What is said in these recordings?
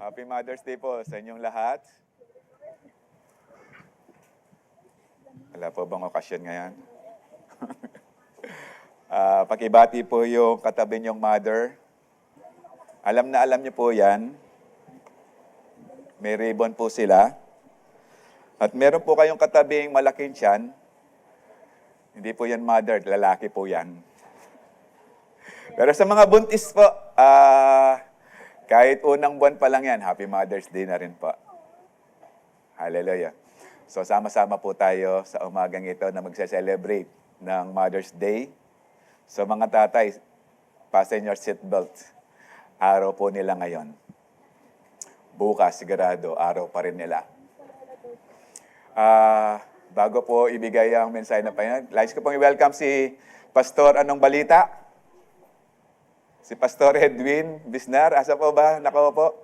Happy Mother's Day po sa inyong lahat. Wala po bang okasyon ngayon? Pakibati po yung katabi niyong mother. Alam na alam niyo po yan. May ribbon po sila. At meron po kayong katabing malaking tiyan. Hindi po yan mother, lalaki po yan. Pero sa mga buntis po, kahit unang buwan pa lang yan, Happy Mother's Day na rin po. Hallelujah. So sama-sama po tayo sa umagang ito na magse-celebrate ng Mother's Day. So mga tatay, fasten your seatbelt. Araw po nila ngayon. Bukas, sigurado, araw pa rin nila. Bago po ibigay ang mensahe ng Panginoon, lais ko pong i-welcome si Pastor Anong Balita. Si Pastor Edwin Bisnar, asa po ba? Nakaupo?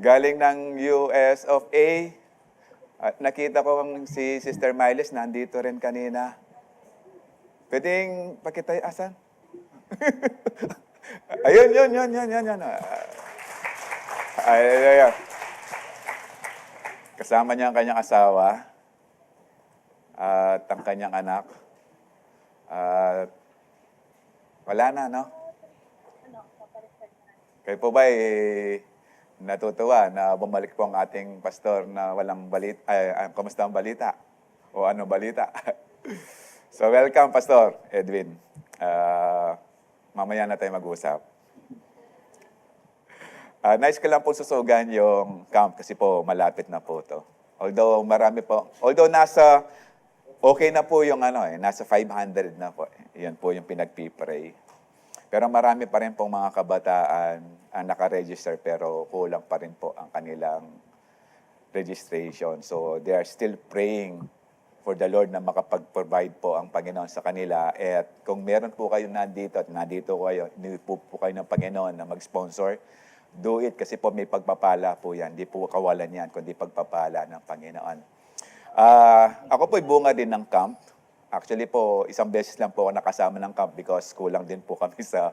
Galing ng US of A. At nakita ko si Sister Miles, nandito rin kanina. Pwedeng pakitay, asan? Ayun, yun. Ayun. Kasama niya ang kanyang asawa at ang kanyang anak. At wala na, no? Kayo po ba natutuwa na bumalik po ang ating pastor na walang balita, kamusta ang balita? O ano balita? So welcome, Pastor Edwin. Mamaya na tayo mag-usap. Nice ko lang po susugan yung camp kasi po malapit na po to. Although okay na po yung nasa 500 na po. Yan po yung pinagpipray. Pero marami pa rin pong mga kabataan ang nakaregister pero kulang pa rin po ang kanilang registration. So they are still praying for the Lord na makapag-provide po ang Panginoon sa kanila. At kung meron po kayo nandito at nandito kayo, po kayo ng Panginoon na mag-sponsor, do it kasi po may pagpapala po yan. Hindi po kawalan yan, kundi pagpapala ng Panginoon. Ako po'y bunga din ng camp. Actually po, isang beses lang po ako nakasama ng camp because kulang din po kami sa...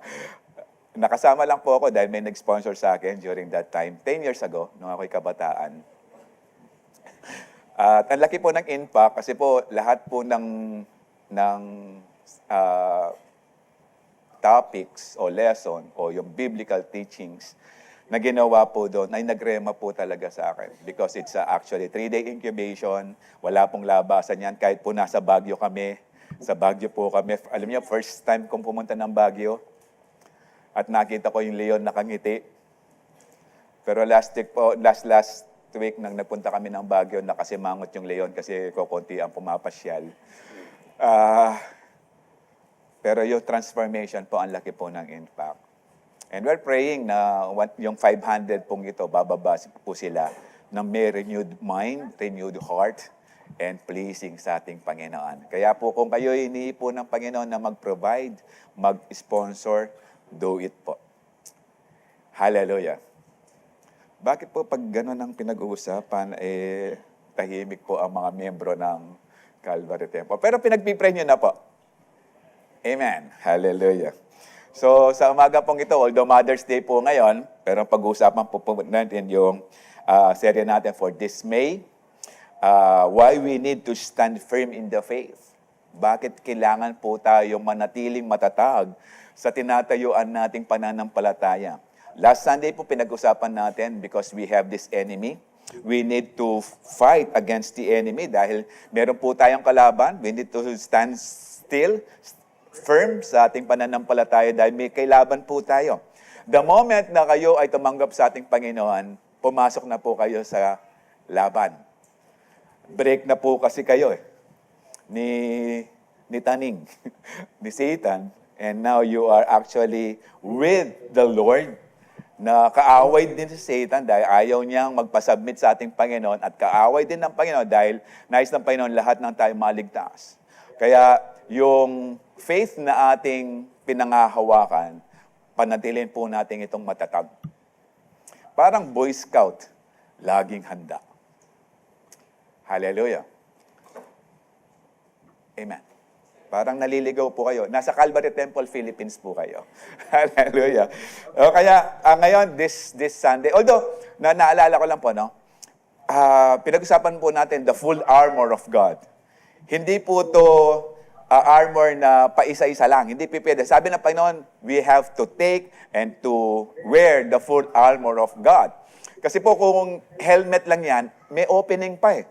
Nakasama lang po ako dahil may nag-sponsor sa akin during that time, 10 years ago, nung ako'y kabataan. At ang laki po ng impact kasi po lahat po ng topics o lesson o yung biblical teachings na ginawa po doon ay nagrema po talaga sa akin. Because it's actually 3-day incubation, wala pong labasan yan. Kahit po nasa Baguio kami, sa Baguio po kami. Alam niyo, first time kong pumunta ng Baguio at nakita ko yung leon nakangiti. Pero last week nang nagpunta kami ng Baguio, nakasimangot yung leon kasi kukunti ang pumapasyal. Pero yung transformation po, ang laki po ng impact. And we're praying na yung 500 pong ito, bababa po sila ng may renewed mind, renewed heart, and pleasing sa ating Panginoon. Kaya po kung kayo iniipo ng Panginoon na mag-provide, mag-sponsor, do it po. Hallelujah. Bakit po pag gano'n ang pinag-uusapan, tahimik po ang mga miyembro ng Calvary Temple? Pero pinagpipray nyo na po. Amen. Hallelujah. So, sa umaga pong ito, although Mother's Day po ngayon, pero pag-uusapan po natin yung serye natin for this May, why we need to stand firm in the faith. Bakit kailangan po tayong manatiling matatag sa tinatayuan nating pananampalataya. Last Sunday po pinag-usapan natin because we have this enemy. We need to fight against the enemy dahil meron po tayong kalaban. We need to stand still, firm sa ating pananampalataya dahil may kailaban po tayo. The moment na kayo ay tumanggap sa ating Panginoon, pumasok na po kayo sa laban. Break na po kasi kayo ni Taning, ni Satan. And now you are actually with the Lord na kaaway din si Satan dahil ayaw niyang magpasubmit sa ating Panginoon at kaaway din ng Panginoon dahil nais ng Panginoon lahat ng tayo maligtas. Kaya yung faith na ating pinangahawakan, panatilin po natin itong matatag. Parang Boy Scout, laging handa. Hallelujah. Amen. Parang naliligaw po kayo. Nasa Calvary Temple, Philippines po kayo. Hallelujah. O kaya, ngayon, this Sunday, although, naalala ko lang po, no? Pinag-usapan po natin the full armor of God. Hindi po to armor na paisa-isa lang. Hindi pipwede. Sabi ng Panginoon, we have to take and to wear the full armor of God. Kasi po kung helmet lang yan, may opening pa eh.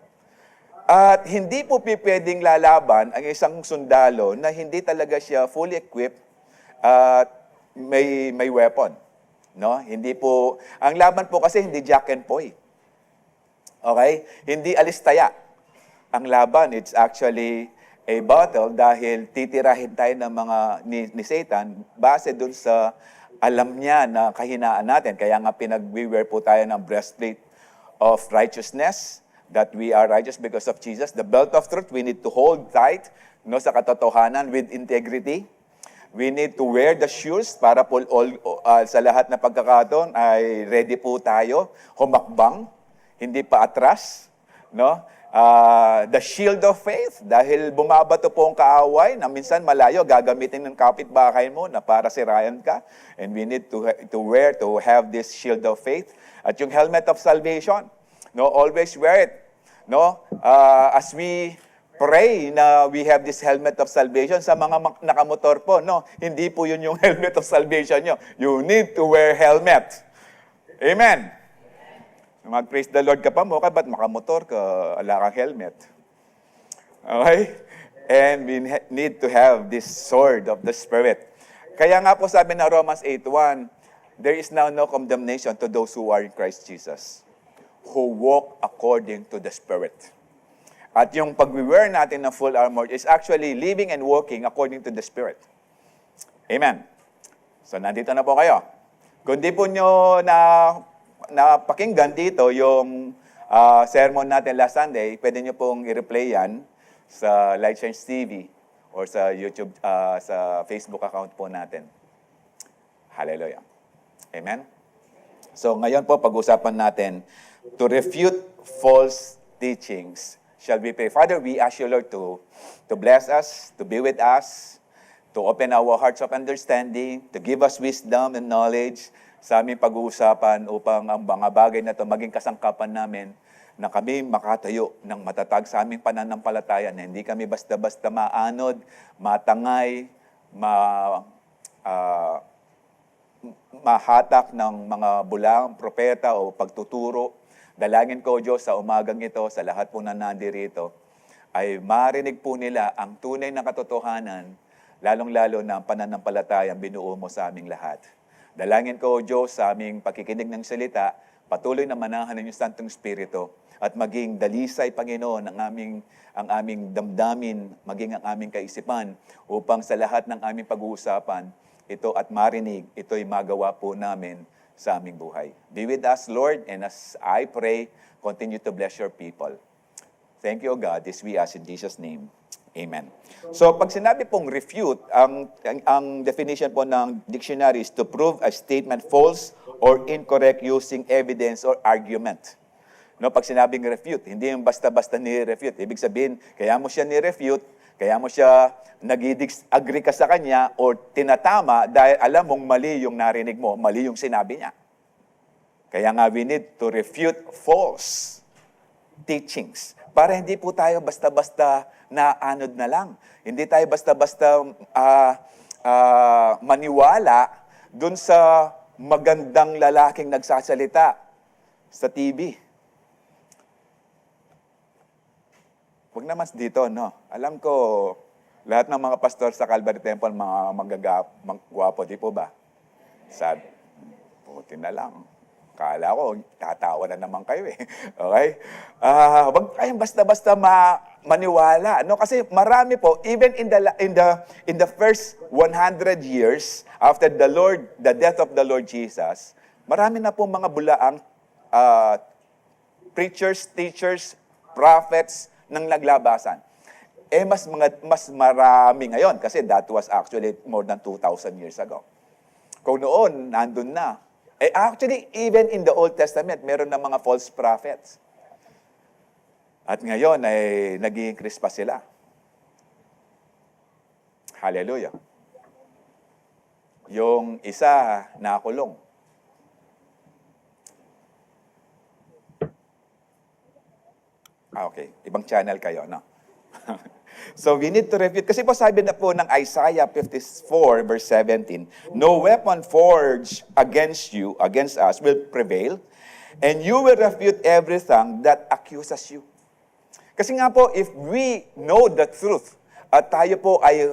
At hindi po pipwedeng lalaban ang isang sundalo na hindi talaga siya fully equipped at may weapon. No? Hindi po, ang laban po kasi hindi Jack and Poy. Okay? Hindi alistaya. Ang laban, it's actually a battle dahil titirahin tayo ng mga ni Satan base dun sa alam niya na kahinaan natin. Kaya nga pinag-wear po tayo ng breastplate of righteousness, that we are righteous because of Jesus. The belt of truth, we need to hold tight sa katotohanan with integrity. We need to wear the shoes para po sa lahat na pagkakataon ay ready po tayo, humakbang, hindi pa atras. No? The shield of faith, dahil bumabato po ang kaaway na minsan malayo, gagamitin ng kapitbahay mo na para sirayan ka. And we need to have this shield of faith. At yung helmet of salvation, no, always wear it. No? As we pray na we have this helmet of salvation sa mga nakamotor po, no, hindi po yun yung helmet of salvation nyo. You need to wear helmet. Amen. Mag-praise the Lord ka pa mo, ba't makamotor ka, ala kang helmet? Okay? And we need to have this sword of the Spirit. Kaya nga po sabi na Romans 8:1, there is now no condemnation to those who are in Christ Jesus, who walk according to the Spirit. At yung pag-wear natin ng full armor is actually living and walking according to the Spirit. Amen. So nandito na po kayo. Kung di po nyo napakinggan dito yung sermon natin last Sunday, pwede nyo pong i-replay yan sa Light Change TV or sa YouTube, sa Facebook account po natin. Hallelujah. Amen? So ngayon po, pag-usapan natin, to refute false teachings, shall we pray. Father, we ask you, Lord, to bless us, to be with us, to open our hearts of understanding, to give us wisdom and knowledge sa aming pag-uusapan upang ang mga bagay na ito maging kasangkapan namin na kami makatayo ng matatag sa aming pananampalataya na hindi kami basta-basta maanod, matangay, mahatak ng mga bulang propeta o pagtuturo. Dalangin ko, Diyos, sa umagang ito, sa lahat po na nandirito, ay marinig po nila ang tunay na katotohanan, lalong-lalo na ang pananampalatayang binuo mo sa aming lahat. Dalangin ko, Diyos, sa aming pakikinig ng salita, patuloy na manahan ng iyong Santong Espiritu at maging dalisay, Panginoon, ang aming damdamin, maging ang aming kaisipan upang sa lahat ng aming pag-uusapan, ito at marinig, ito'y magawa po namin sa aming buhay. Be with us, Lord, and as I pray, continue to bless your people. Thank you, O God. This we ask in Jesus' name. Amen. So, pag sinabi pong refute, ang definition po ng dictionary is to prove a statement false or incorrect using evidence or argument. No, pag sinabing refute, hindi yung basta-basta ni-refute. Ibig sabihin, kaya mo siya ni-refute, kaya mo siya nag-agree ka sa kanya o tinatama dahil alam mong mali yung narinig mo, mali yung sinabi niya. Kaya nga we need to refute false teachings. Para hindi po tayo basta-basta naanod na lang. Hindi tayo basta-basta maniwala dun sa magandang lalaking nagsasalita sa TV. Huwag naman dito, no? Alam ko, lahat ng mga pastor sa Calvary Temple, mga magagwapo, di po ba? Sabi, puti na lang. Kala ko, tatawa na naman kayo eh. Okay? Huwag kayong basta-basta maniwala. No? Kasi marami po, even in the first 100 years after the death of the Lord Jesus, marami na po mga bulaang preachers, teachers, prophets ng naglabasan. Mas marami ngayon kasi that was actually more than 2,000 years ago. Kung noon, nandun na. Actually, even in the Old Testament, meron na mga false prophets. At ngayon ay nag-i-increase pa sila. Hallelujah. Yung isa nakulong. Okay. Ibang channel kayo, no? So we need to refute. Kasi po sabi na po ng Isaiah 54 verse 17, no weapon forged against us will prevail, and you will refute everything that accuses you. Kasi nga po, if we know the truth, at tayo po ay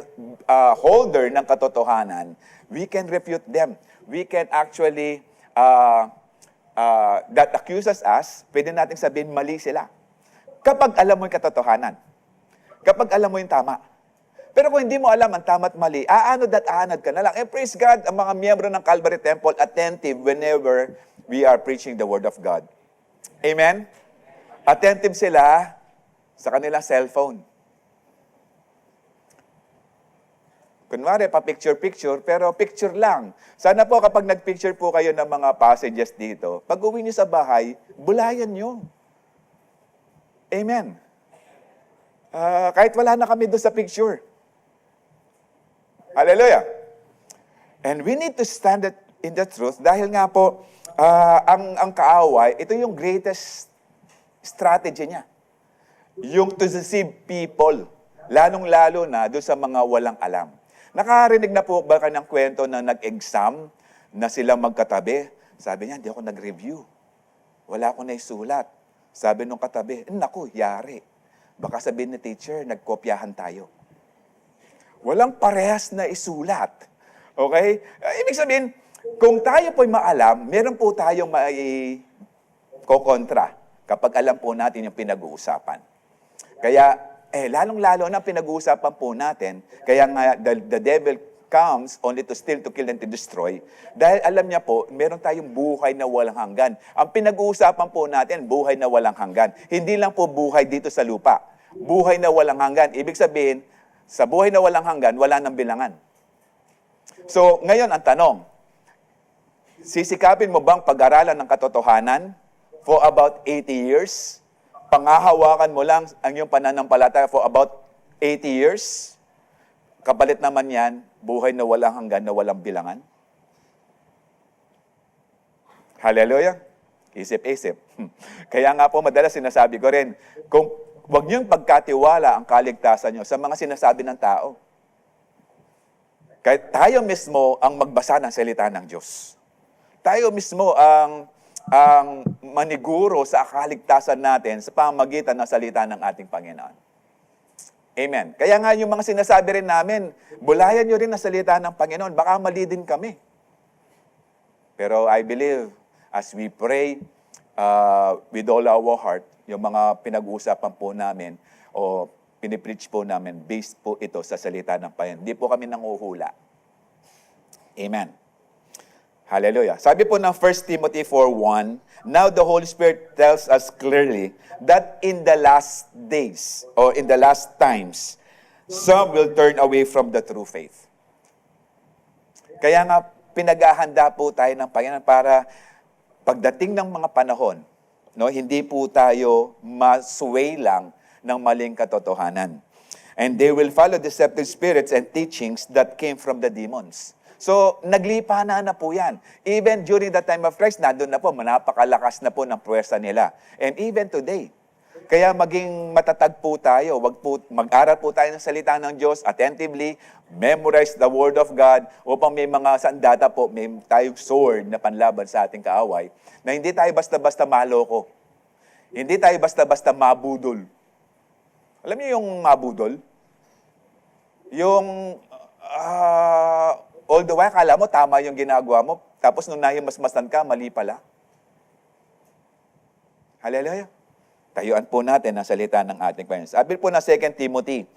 holder ng katotohanan, we can refute them. We can actually, that accuses us, pwede natin sabihin mali sila. Kapag alam mo yung katotohanan. Kapag alam mo yung tama. Pero kung hindi mo alam ang tama at mali, aanod at aanad ka na lang. And praise God, ang mga miyembro ng Calvary Temple, attentive whenever we are preaching the Word of God. Amen? Attentive sila sa kanilang cellphone. Kunwari, pa-picture-picture, pero picture lang. Sana po kapag nag-picture po kayo ng mga passages dito, pag uwi nyo sa bahay, bulayan nyo. Amen. Kahit wala na kami doon sa picture. Hallelujah. And we need to stand in the truth dahil nga po, ang kaaway, ito yung greatest strategy niya. Yung to deceive people, lalong-lalo na doon sa mga walang alam. Nakarinig na po ba ka ng kwento na nag-exam na sila magkatabi? Sabi niya, hindi ako nag-review. Wala akong naisulat. Sabi nung katabi, naku, yari. Baka sabihin ni teacher, nagkopyahan tayo. Walang parehas na isulat. Okay? Ibig sabihin, kung tayo po'y maalam, meron po tayong kokontra kapag alam po natin yung pinag-uusapan. Kaya, lalong-lalo na pinag-uusapan po natin, kaya nga the devil comes only to steal, to kill, and to destroy. Dahil alam niya po, meron tayong buhay na walang hanggan. Ang pinag-uusapan po natin, buhay na walang hanggan. Hindi lang po buhay dito sa lupa. Buhay na walang hanggan. Ibig sabihin, sa buhay na walang hanggan, wala nang bilangan. So, ngayon ang tanong, sisikapin mo bang pag-aralan ng katotohanan for about 80 years? Pangahawakan mo lang ang iyong pananampalataya for about 80 years? Kapalit naman yan, buhay na walang hanggan, na walang bilangan. Hallelujah. Isip-isip. Kaya nga po madalas sinasabi ko rin, kung huwag niyong pagkatiwala ang kaligtasan niyo sa mga sinasabi ng tao. Kahit tayo mismo ang magbasa ng salita ng Diyos. Tayo mismo ang maniguro sa kaligtasan natin sa pamamagitan ng salita ng ating Panginoon. Amen. Kaya nga yung mga sinasabi rin namin, bulayan nyo rin ang salita ng Panginoon. Baka mali din kami. Pero I believe, as we pray with all our heart, yung mga pinag-uusapan po namin o pinipreach po namin, based po ito sa salita ng Panginoon. Hindi po kami nanguhula. Amen. Hallelujah. Sabi po ng 1 Timothy 4:1, now the Holy Spirit tells us clearly that in the last days or in the last times, some will turn away from the true faith. Kaya nga, pinaghahanda po tayo ng Panginoon para pagdating ng mga panahon, no, hindi po tayo masway lang ng maling katotohanan. And they will follow deceptive spirits and teachings that came from the demons. So, naglipa na po yan. Even during the time of Christ, nandun na po, napakalakas na po ng pwersa nila. And even today. Kaya maging matatag po tayo. Mag-aral po tayo ng salita ng Diyos attentively, memorize the Word of God, upang may mga sandata po, may tayong sword na panlaban sa ating kaaway, na hindi tayo basta-basta maloko. Hindi tayo basta-basta mabudol. Alam niyo yung mabudol? Yung, although akala mo, tama yung ginagawa mo, tapos nung nahimasmasan ka, mali pala. Hallelujah. Tayuan po natin ang salita ng ating Panginoon. Sabi po na 2 Timothy,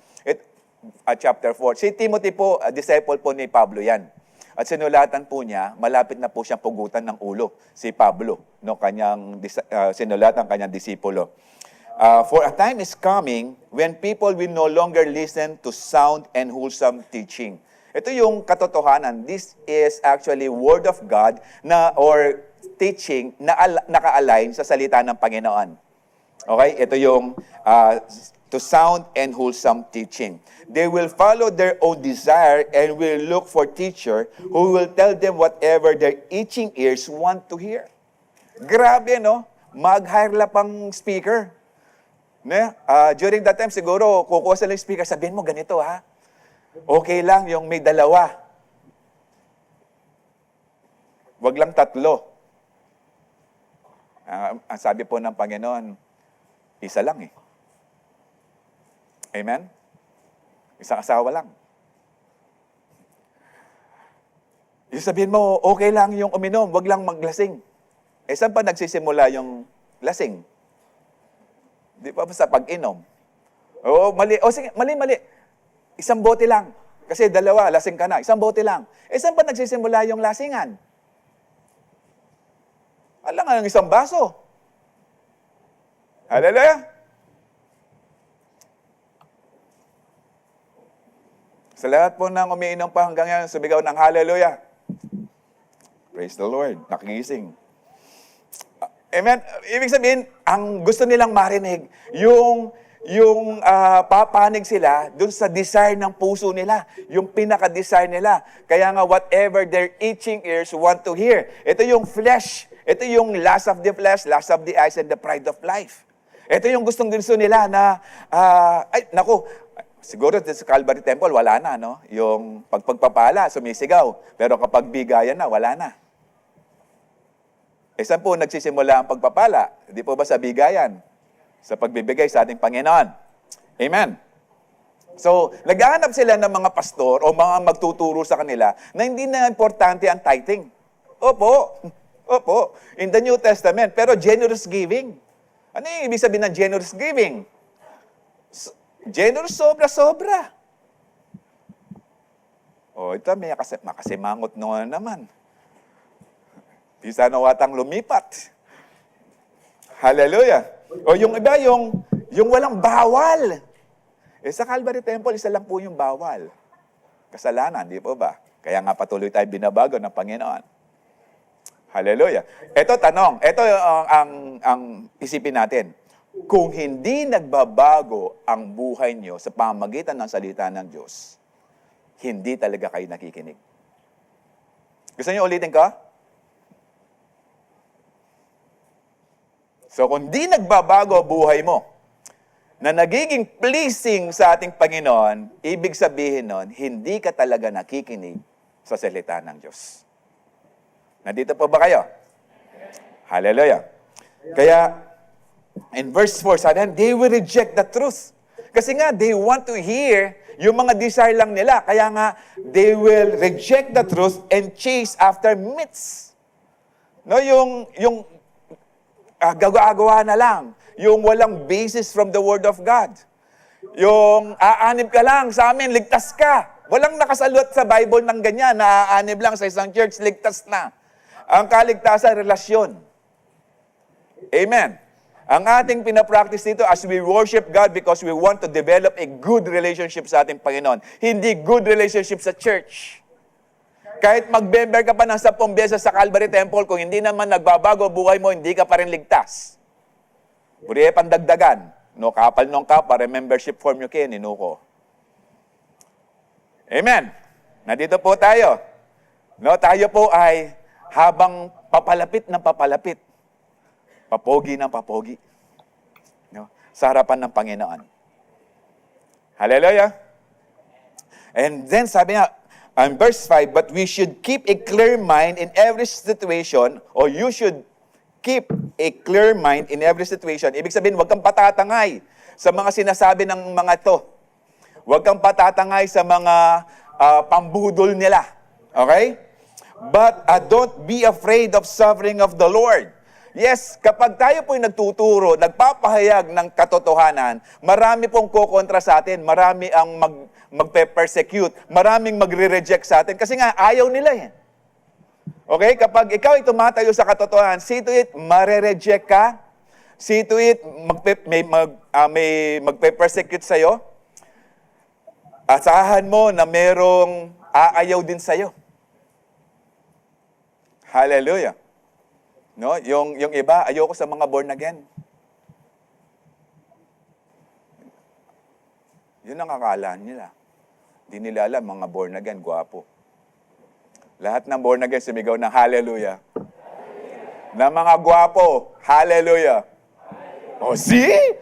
chapter 4. Si Timothy po, disciple po ni Pablo yan. At sinulatan po niya, malapit na po siyang pugutan ng ulo, si Pablo, no, sinulatan kanyang disipulo. For a time is coming when people will no longer listen to sound and wholesome teaching. Ito yung katotohanan. This is actually word of God or teaching na naka-align sa salita ng Panginoon. Okay? Ito yung to sound and wholesome teaching. They will follow their own desire and will look for teacher who will tell them whatever their itching ears want to hear. Grabe, no? Mag-hire la pang speaker. During that time, siguro, kukuha sila yung speaker, sabihin mo ganito, ha? Okay lang yung may dalawa. Wag lang tatlo. Ang sabi po ng Panginoon, isa lang eh. Amen? Isang asawa lang. Yung sabihin mo, okay lang yung uminom, wag lang maglasing. Saan pa nagsisimula yung lasing? Di ba sa pag-inom? Mali. Sige, mali. Isang bote lang. Kasi dalawa, lasing ka na. Isang bote lang. Saan pa nagsisimula yung lasingan? Alam nga ng isang baso. Hallelujah! Sa lahat po ng umiinom pa hanggang yan, sumigaw ng hallelujah. Praise the Lord. Nakigising. Amen? Ibig sabihin, ang gusto nilang marinig, yung papanig sila dun sa desire ng puso nila. Yung pinaka-desire nila. Kaya nga, whatever their itching ears want to hear. Ito yung flesh. Ito yung lust of the flesh, lust of the eyes, and the pride of life. Ito yung gustong-gusto nila na, siguro sa Calvary Temple, wala na, no? Yung pagpapala, sumisigaw. Pero kapag bigayan na, wala na. Saan po nagsisimula ang pagpapala? Hindi po ba sa bigayan? Sa pagbibigay sa ating Panginoon. Amen. So, naghahanap sila ng mga pastor o mga magtuturo sa kanila na hindi na importante ang tithing. Opo. In the New Testament. Pero generous giving. Ano yung ibig sabihin ng generous giving? Generous sobra-sobra. Ito may makasimangot naman. Di sana watang lumipat. Hallelujah. Yung iba, yung walang bawal. Sa Calvary Temple, isa lang po yung bawal. Kasalanan, di po ba? Kaya nga patuloy tayo binabago ng Panginoon. Hallelujah. Ito tanong, ito ang isipin natin. Kung hindi nagbabago ang buhay nyo sa pamagitan ng salita ng Diyos, hindi talaga kayo nakikinig. Gusto niyo ulitin ko? So kung hindi nagbabago ang buhay mo, na nagiging pleasing sa ating Panginoon, ibig sabihin nun, hindi ka talaga nakikinig sa salita ng Diyos. Nandito po ba kayo? Hallelujah. Kaya, in verse 4, sabi, they will reject the truth. Kasi nga, they want to hear yung mga desire lang nila. Kaya nga, they will reject the truth and chase after myths. No, yung gagawa na lang. Yung walang basis from the Word of God. Yung aanib ka lang sa amin, ligtas ka. Walang nakasalot sa Bible ng ganyan, na aanib lang sa isang church, ligtas na. Ang kaligtasan, relasyon. Amen. Ang ating pinapractice dito as we worship God because we want to develop a good relationship sa ating Panginoon. Hindi good relationship sa church. Kahit mag-member ka pa ng 10 beses sa Calvary Temple, kung hindi naman nagbabago buhay mo, hindi ka pa rin ligtas. Puri pandagdagan. No, kapal nung para membership form yung kinuko. Amen. Nandito po tayo. No, tayo po ay habang papalapit ng papalapit, papogi ng papogi. No? Sa harapan ng Panginoon. Hallelujah. And then sabi nga, in verse 5, but we should keep a clear mind in every situation, or you should keep a clear mind in every situation. Ibig sabihin, huwag kang patatangay sa mga sinasabi ng mga ito. Huwag kang patatangay sa mga pambudol nila. Okay? But don't be afraid of suffering of the Lord. Yes, kapag tayo po'y nagtuturo, nagpapahayag ng katotohanan, marami pong kukontra sa atin, marami ang magpe-persecute, maraming magre-reject sa atin, kasi nga ayaw nila eh. Okay, kapag ikaw ay tumatayo sa katotohanan, see to it, mare-reject ka, see to it, may magpe-persecute sa'yo, asahan mo na merong aayaw din sa'yo. Hallelujah. No, yung iba, ayoko sa mga born again. Yun ang akala nila. Di nila alam, mga born again, gwapo. Lahat ng born again sumigaw ng hallelujah. Na mga gwapo, hallelujah. Oh, see?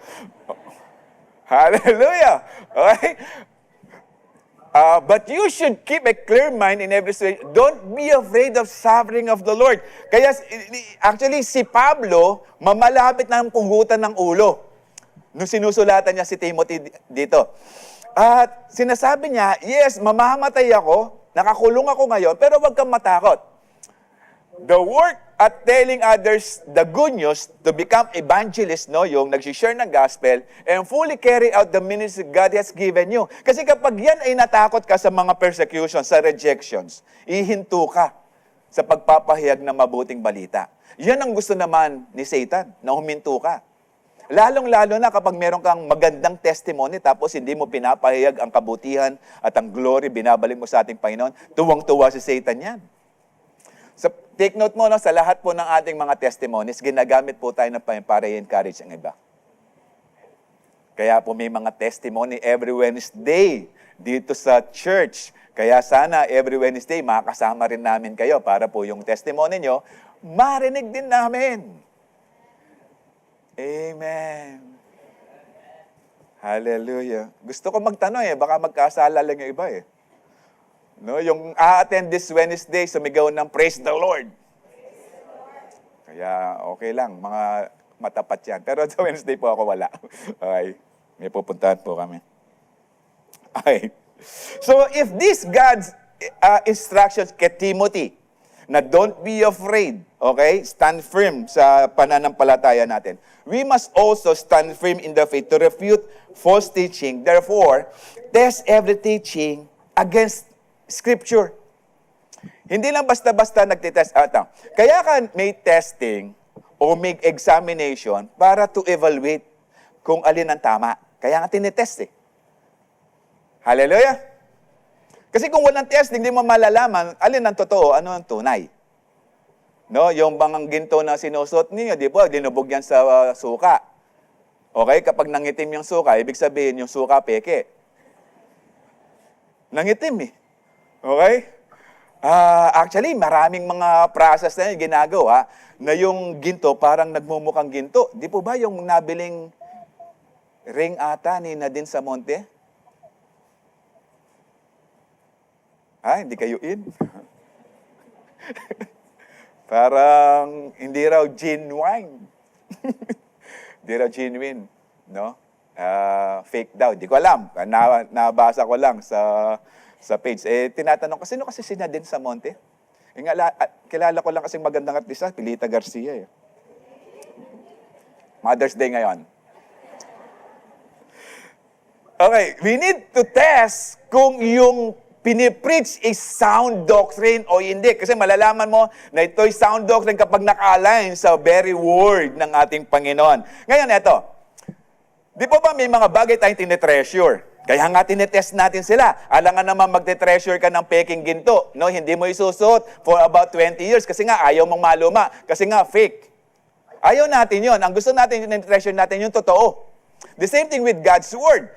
Hallelujah. Okay? But you should keep a clear mind in every situation. Don't be afraid of suffering of the Lord. Kaya actually si Pablo, mamalapit na ang pugutan ng ulo nung sinusulatan niya si Timothy dito. At sinasabi niya, yes, mamamatay ako, nakakulong ako ngayon, pero huwag kang matakot. The work at telling others the good news to become evangelist, no, yung nag-share ng gospel and fully carry out the ministry God has given you. Kasi kapag yan ay natakot ka sa mga persecutions, sa rejections, ihinto ka sa pagpapahayag ng mabuting balita. Yan ang gusto naman ni Satan, na huminto ka. Lalong-lalo na kapag meron kang magandang testimony tapos hindi mo pinapahayag ang kabutihan at ang glory, binabalik mo sa ating Panginoon, tuwang-tuwa si Satan yan. So, take note mo, no, sa lahat po ng ating mga testimonies, ginagamit po tayo ng Panginoon para i-encourage ang iba. Kaya po may mga testimony every Wednesday dito sa church. Kaya sana every Wednesday makakasama rin namin kayo para po yung testimony nyo, marinig din namin. Amen. Hallelujah. Gusto ko magtanong baka magkasala lang yung iba No, yung a-attend this Wednesday, sumigaw ng praise the Lord. Kaya okay lang, mga matapat yan. Pero sa Wednesday po ako wala. Okay, may pupuntahan po kami. Okay. So if this God's instructions kay Timothy, na don't be afraid, okay? Stand firm sa pananampalataya natin. We must also stand firm in the faith to refute false teaching. Therefore, test every teaching against Scripture. Hindi lang basta-basta nagtitest. Kaya ka may testing o may examination para to evaluate kung alin ang tama. Kaya nga tinitest Hallelujah! Kasi kung walang testing, hindi mo malalaman alin ang totoo, ano ang tunay. No, yung bangang ginto na sinusot ninyo, di ba, dinubog yan sa suka. Okay, kapag nangitim yung suka, ibig sabihin yung suka peke. Nangitim Okay? Actually, maraming mga process na ginagawa na yung ginto parang nagmumukhang ginto. Di po ba yung nabiling ring ata ni Nadine Samonte? Hindi kayo in? Parang hindi raw genuine. Hindi raw genuine. No? Fake daw. Di ko alam. Nabasa ko lang sa page. Tinatanong ko, sino kasi si Nadine Samonte? Kilala ko lang kasing magandang artista, Pilita Garcia. Mother's Day ngayon. Okay, we need to test kung yung pinipreach is sound doctrine o hindi. Kasi malalaman mo na ito'y sound doctrine kapag naka-align sa very word ng ating Panginoon. Ngayon, eto. Di po ba may mga bagay tayong tinetreasure? Kaya nga tinetest natin sila. Alangan naman magte-treasure ka ng peking ginto. No? Hindi mo isusuot for about 20 years kasi nga ayaw mong maluma. Kasi nga fake. Ayaw natin yon. Ang gusto natin, tinetreasure natin yung totoo. The same thing with God's Word.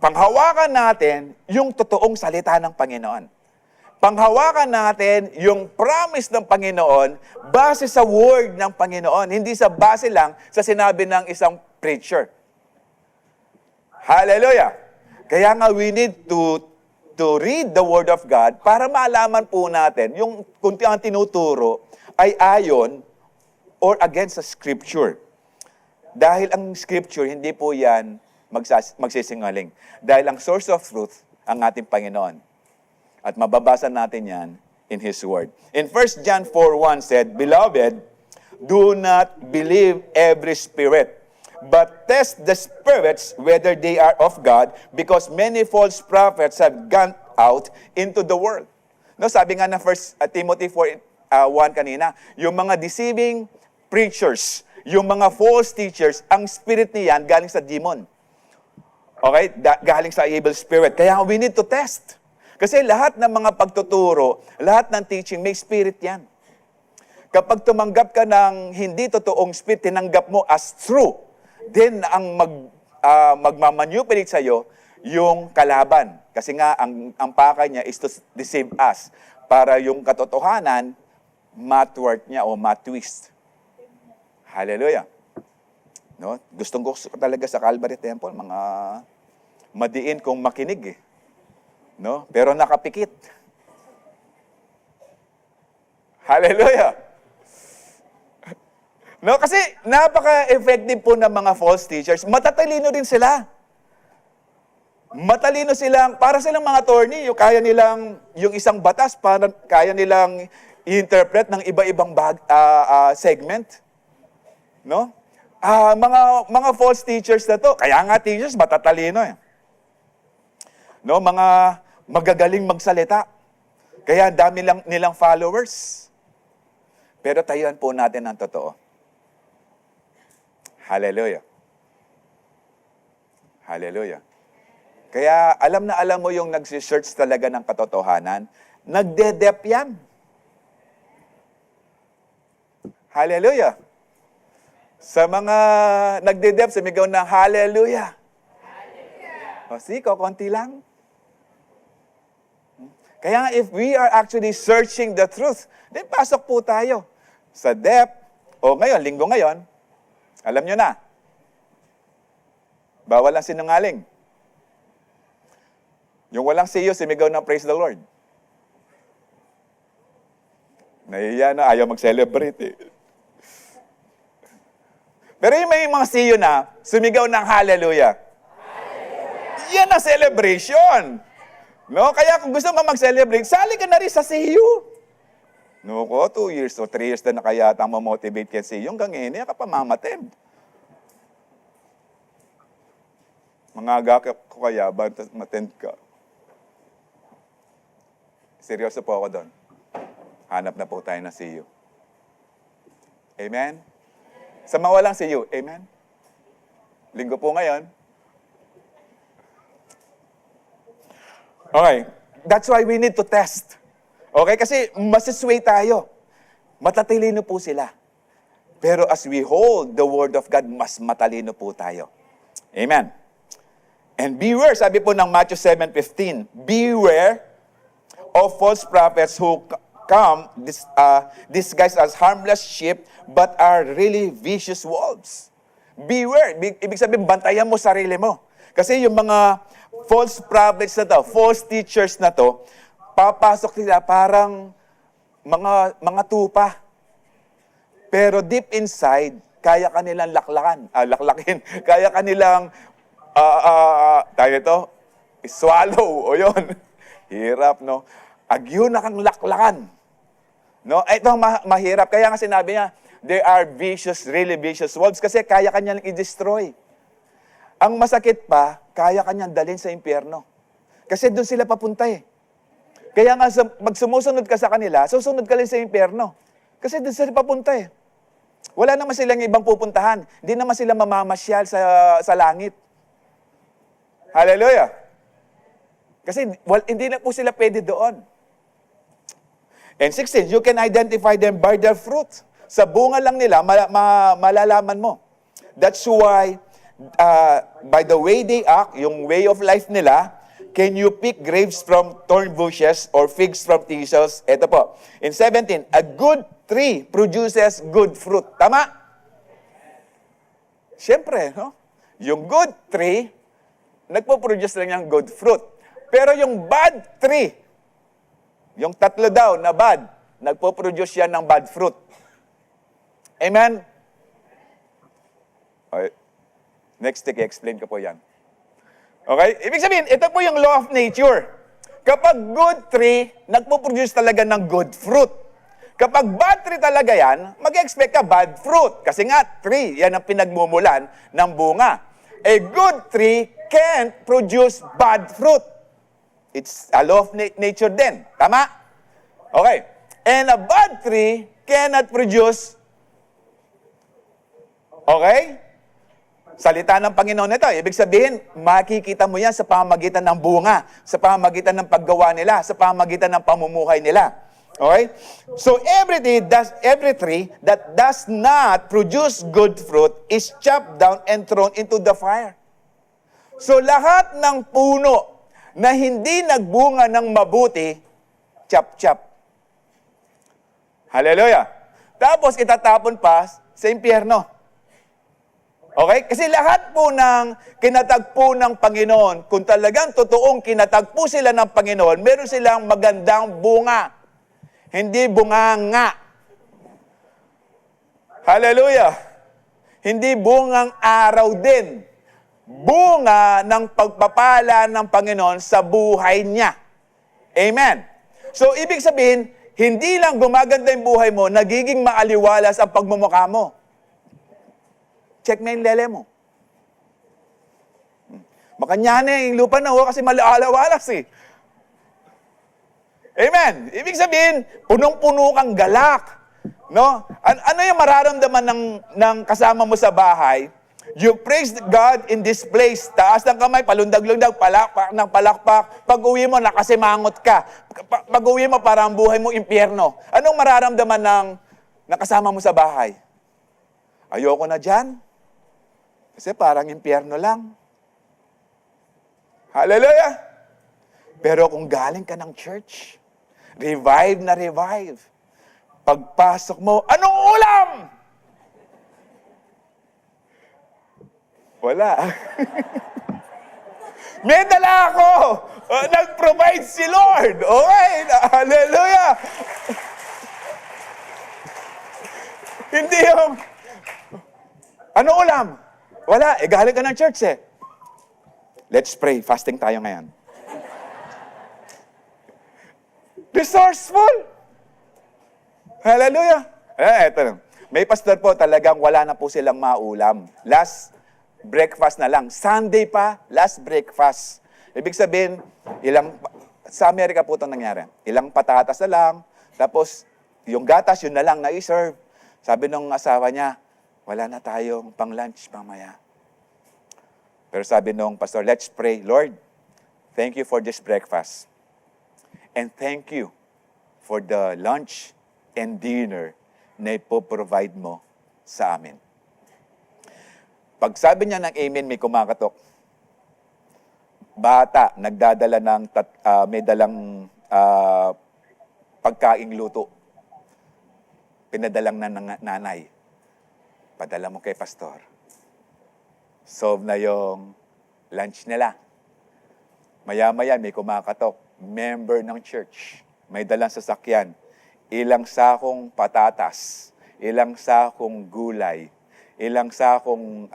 Panghawakan natin yung totoong salita ng Panginoon. Panghawakan natin yung promise ng Panginoon base sa Word ng Panginoon. Hindi sa base lang sa sinabi ng isang preacher. Hallelujah! Kaya nga we need to read the Word of God para malaman po natin yung kung ang tinuturo ay ayon or against sa Scripture. Dahil ang Scripture, hindi po yan magsisingaling. Dahil ang source of truth, ang ating Panginoon. At mababasa natin yan in His Word. In 1 John 4:1 said, Beloved, do not believe every spirit, but test the spirits whether they are of God, because many false prophets have gone out into the world. No, sabi nga na 1 Timothy 4:1 kanina, yung mga deceiving preachers, yung mga false teachers, ang spirit niyan galing sa demon. Okay? Galing sa evil spirit. Kaya we need to test. Kasi lahat ng mga pagtuturo, lahat ng teaching, may spirit yan. Kapag tumanggap ka ng hindi totoong spirit, tinanggap mo as true, then ang magmamanipulate sa'yo, yung kalaban. Kasi nga, ang pakay niya is to deceive us para yung katotohanan matwort niya o matwist. Hallelujah. No? Gustong gusto ko talaga sa Calvary Temple, mga madiin kung makinig eh. No? Pero nakapikit. Hallelujah. No, kasi napaka-effective po ng mga false teachers. Matatalino din sila. Matalino silang, para silang mga attorney, yung kaya nilang, yung isang batas, para kaya nilang i-interpret ng iba-ibang segment. No? Mga false teachers na to, kaya nga teachers, matatalino eh. No, mga magagaling magsalita. Kaya dami lang nilang followers. Pero tayuan po natin ang totoo. Hallelujah. Hallelujah. Kaya alam na alam mo yung nagsisearch talaga ng katotohanan, nagde-dep yan. Hallelujah. Sa mga nagde-dep, sumigaw na hallelujah. O sige, konti lang. Kaya if we are actually searching the truth, then pasok po tayo sa depth. O ngayon, linggo ngayon, alam nyo na, bawal ang sinungaling. Yung walang siyo, sumigaw na praise the Lord. Nahiya na, ayaw mag-celebrate eh. Pero yung may mga siyo na, sumigaw ng hallelujah. Hallelujah. Yan ang celebration. No? Kaya kung gusto mo mag-celebrate, sali ka na rin sa siyo. No ko, 2 years o 3 years na kaya motivate ka siyo, hanggang ngayon, ka pa mamatem. Mangaga ko kaya ba, matend ka? Seryoso po ako doon. Hanap na po tayo na siyo. Amen? Sa mga walang siyo, amen? Linggo po ngayon. Okay, that's why we need to test. Okay, kasi masisway tayo. Matatalino po sila. Pero as we hold the Word of God, mas matalino po tayo. Amen. And beware, sabi po ng Matthew 7:15, beware of false prophets who come disguised as harmless sheep but are really vicious wolves. Beware. Ibig sabihin, bantayan mo sarili mo. Kasi yung mga false prophets na to, false teachers na to, papasok nila parang mga tupa. Pero deep inside, kaya kanilang laklakin. Kaya kanilang, tayo ito, swallow, o yun. Hirap, no? Agyo na kang laklakan. No? Ito ang mahirap. Kaya nga sinabi niya, they are vicious, really vicious wolves kasi kaya kanyang i-destroy. Ang masakit pa, kaya kanyang dalhin sa impyerno. Kasi doon sila papunta eh. Kaya nga, pag sumusunod ka sa kanila, susunod ka rin sa impyerno. Kasi doon sila papunta eh. Wala naman silang ibang pupuntahan. Hindi naman sila mamamasyal sa langit. Hallelujah! Kasi hindi na po sila pwede doon. And 16, you can identify them by their fruit. Sa bunga lang nila, malalaman mo. That's why, by the way they act, yung way of life nila, can you pick grapes from thorn bushes or figs from thistles? Ito po. In 17, a good tree produces good fruit. Tama? Siyempre, no? Yung good tree, nagpo-produce lang yung good fruit. Pero yung bad tree, yung tatlo daw na bad, nagpo-produce yan ng bad fruit. Amen? Okay. Next week, explain ko po yan. Okay? Ibig sabihin, ito po yung law of nature. Kapag good tree, nagpo-produce talaga ng good fruit. Kapag bad tree talaga yan, mag-expect ka bad fruit. Kasi nga, tree, yan ang pinagmumulan ng bunga. A good tree can't produce bad fruit. It's a law of nature din. Tama? Okay. And a bad tree cannot produce. Okay? Salita ng Panginoon nito. Ibig sabihin, makikita mo yan sa pamamagitan ng bunga, sa pamamagitan ng paggawa nila, sa pamamagitan ng pamumuhay nila. Okay? So every tree that does not produce good fruit is chopped down and thrown into the fire. So lahat ng puno na hindi nagbunga ng mabuti, chap-chap. Hallelujah. Tapos itatapon pa sa impyerno. Okay? Kasi lahat po ng kinatagpo ng Panginoon, kung talagang totoong kinatagpo sila ng Panginoon, meron silang magandang bunga. Hindi bunganga. Hallelujah. Hindi bungang araw din. Bunga ng pagpapala ng Panginoon sa buhay niya. Amen. So, ibig sabihin, hindi lang gumaganda yung buhay mo, nagiging maaliwalas ang pagmumukha mo. Check mo yung lele mo. Makanyane yung lupa na ho kasi malawalas eh. Amen. Ibig sabihin, punong-puno kang galak. No? Ano yung mararamdaman ng kasama mo sa bahay? You praise God in this place. Taas ng kamay, palundag-lundag, palakpak ng palakpak. Pag-uwi mo, nakasimangot ka. Pag-uwi mo, parang buhay mo impyerno. Anong mararamdaman ng kasama mo sa bahay? Ayoko na dyan. Kasi parang impyerno lang. Hallelujah! Pero kung galing ka ng church, revive na revive. Pagpasok mo, anong ulam? Wala. May dala ako. Nag-provide si Lord. Okay, hallelujah. Hindi yung, anong ulam? Wala, galing ka ng church eh. Let's pray. Fasting tayo ngayon. Resourceful. Hallelujah. Eto. May pastor po talagang wala na po silang maulam. Last breakfast na lang. Sunday pa, last breakfast. Ibig sabihin, sa Amerika po itong nangyari. Ilang patatas na lang, tapos yung gatas, yun na lang na i-serve. Sabi nung asawa niya, wala na tayong pang-lunch mamaya. Pero sabi nung pastor, let's pray. Lord, thank you for this breakfast. And thank you for the lunch and dinner na ipoprovide mo sa amin. Pag sabi niya ng amen, may kumakatok. Bata, nagdadala ng, may dalang pagkaing luto. Pinadalang na ng nanay. Padala mo kay pastor. Solve na yung lunch nila. Maya-maya may kumakatok. Member ng church. May dalang sasakyan. Ilang sakong patatas. Ilang sakong gulay. Ilang sakong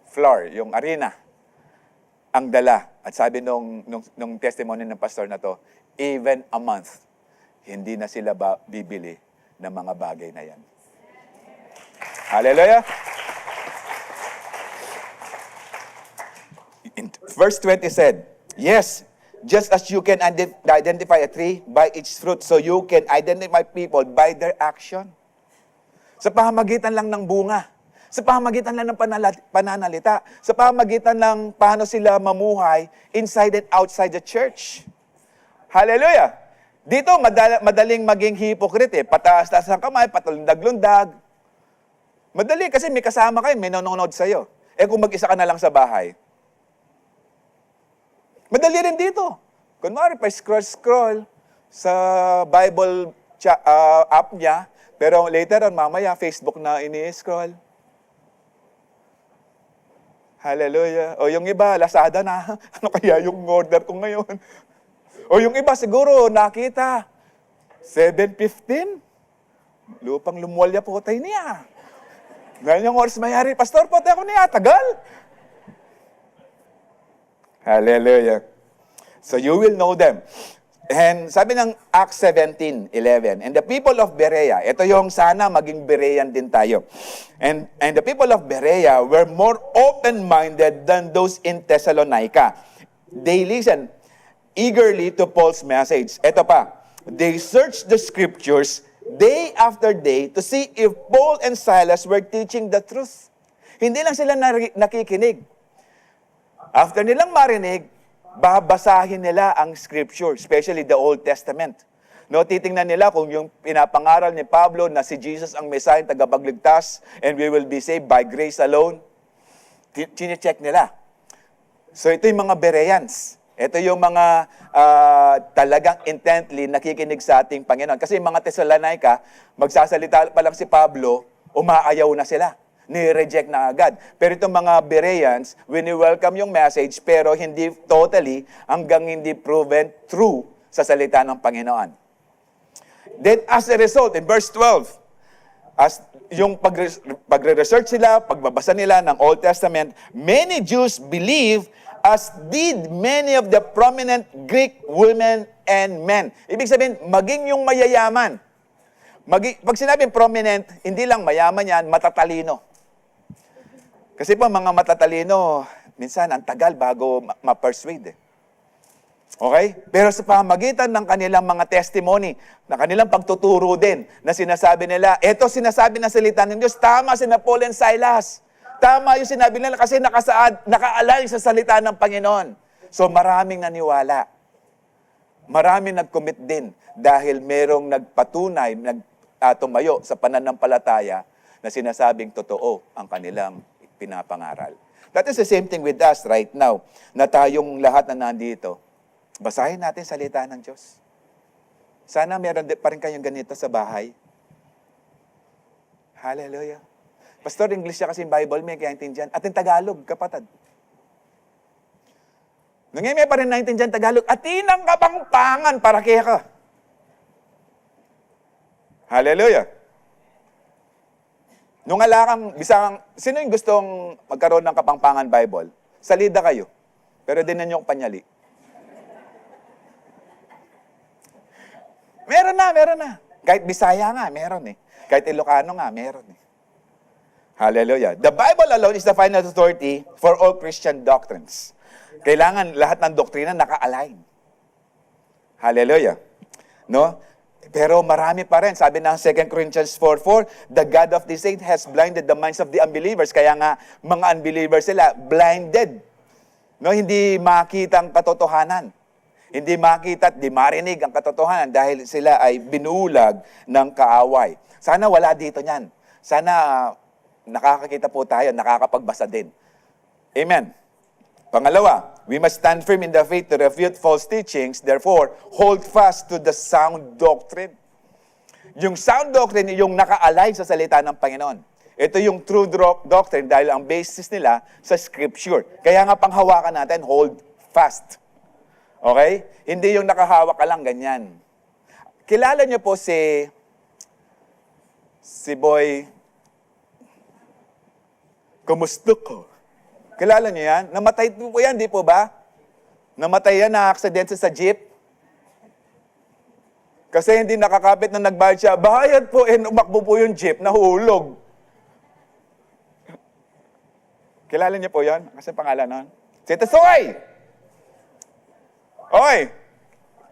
flour, yung harina. Ang dala. At sabi nung testimony ng pastor na to, even a month, hindi na sila bibili ng mga bagay na yan. Hallelujah! In verse 20 said, yes, just as you can identify a tree by its fruit, so you can identify people by their action. Sa pamamagitan lang ng bunga, sa pamamagitan lang ng pananalita, sa pamamagitan ng paano sila mamuhay inside and outside the church. Hallelujah! Dito, madaling maging hypocrite eh. Pataas-taas ang kamay, patulundag-lundag. Madali kasi may kasama kayo, may nanonood sa'yo. Eh kung mag-isa ka na lang sa bahay. Madali rin dito. Kunwari, pa-scroll sa Bible app niya, pero later on, mamaya, Facebook na ini-scroll. Hallelujah. O yung iba, Lazada na. Ano kaya yung order ko ngayon? O yung iba, siguro, nakita. 7:15. Lupang lumwalya po tayo niya. Ngayon yung oras mayari, Pastor, pati ako niya, tagal. Hallelujah. So you will know them. And sabi ng Acts 17:11, and the people of Berea, ito yung sana maging Berean din tayo. And the people of Berea were more open-minded than those in Thessalonica. They listened eagerly to Paul's message. Ito pa, they searched the scriptures day after day to see if Paul and Silas were teaching the truth. Hindi lang sila nakikinig. After nilang marinig, babasahin nila ang scripture, especially the Old Testament. No, titingnan nila kung yung pinapangaral ni Pablo na si Jesus ang Messiah, tagapagligtas, and we will be saved by grace alone. Chine-check nila. So ito yung mga Bereans. Ito yung mga talagang intently nakikinig sa ating Panginoon. Kasi yung mga Thessalonica, magsasalita pa lang si Pablo, umaayaw na sila. Ni-reject na agad. Pero itong mga Bereans, welcome yung message, pero hindi totally, hanggang hindi proven true sa salita ng Panginoon. Then as a result, in verse 12, as yung pagre-research sila, pagbabasa nila ng Old Testament, many Jews believe as did many of the prominent Greek women and men. Ibig sabihin, maging yung mayayaman. Pag sinabing prominent, hindi lang mayaman yan, matatalino. Kasi po mga matatalino, minsan ang tagal bago ma-persuade. Okay? Pero sa pamagitan ng kanilang mga testimony, na kanilang pagtuturo din, na sinasabi nila, eto sinasabi ng salita ng Diyos, tama sina Paul and Silas. Tama yung sinabi nila kasi nakaalay sa salita ng Panginoon. So maraming naniwala. Maraming nag-commit din dahil merong nagpatunay, tumayo sa pananampalataya na sinasabing totoo ang kanilang pinapangaral. That is the same thing with us right now, na tayong lahat na nandito. Basahin natin salita ng Diyos. Sana meron pa rin kayong ganito sa bahay. Hallelujah. Pastor, English siya kasi yung Bible, may kaya intindihan. At yung Tagalog, kapatid. Ngayon may pa rin naintindihan Tagalog. Atinang kapangpangan para kaya ka. Hallelujah. Nung alakang, sino yung gustong magkaroon ng kapangpangan Bible? Salida kayo. Pero din ninyo panyali. Meron na. Kahit Bisaya nga, meron eh. Kahit Ilocano nga, meron eh. Hallelujah. The Bible alone is the final authority for all Christian doctrines. Kailangan lahat ng doktrina naka-align. Hallelujah. No? Pero marami pa rin. Sabi ng 2 Corinthians 4:4, the God of this age has blinded the minds of the unbelievers. Kaya nga, mga unbelievers sila, blinded. No? Hindi makita ang katotohanan. Hindi makita at di marinig ang katotohanan dahil sila ay binulag ng kaaway. Sana wala dito niyan. Sana nakakakita po tayo, nakakapagbasa din. Amen. Pangalawa, we must stand firm in the faith to refute false teachings. Therefore, hold fast to the sound doctrine. Yung sound doctrine, yung naka-align sa salita ng Panginoon. Ito yung true doctrine dahil ang basis nila sa Scripture. Kaya nga panghawakan natin, hold fast. Okay? Hindi yung nakahawak ka lang, ganyan. Kilala niyo po si Boy Kumusta ko? Kilala niyo yan? Namatay po yan, di po ba? Namatay yan na aksidente sa jeep. Kasi hindi nakakapit na nagbayad siya. Bayad po, umakbo po yung jeep, nahulog. Kilala niyo po yan? Kasi pangalan nun? Si Tesoy! Oy!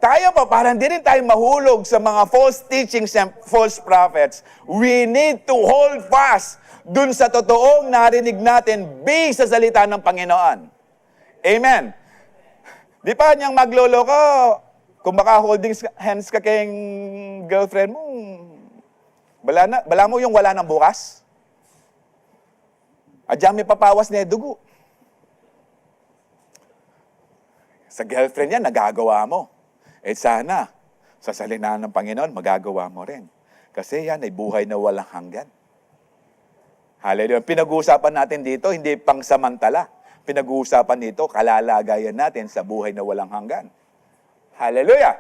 Tayo po, para hindi rin tayo mahulog sa mga false teachings and false prophets, we need to hold fast dun sa totoong narinig natin based sa salita ng Panginoon. Amen. Di pa niyang magloloko, kung baka holding hands ka kayong girlfriend mo, bala mo yung wala ng bukas. Adyan may papawas na dugo. Sa girlfriend yan, nagagawa mo. Eh sana, sa salita ng Panginoon, magagawa mo rin. Kasi yan ay buhay na walang hanggan. Hallelujah. Pinag-uusapan natin dito, hindi pangsamantala. Pinag-uusapan dito, kalalagayan natin sa buhay na walang hanggan. Hallelujah.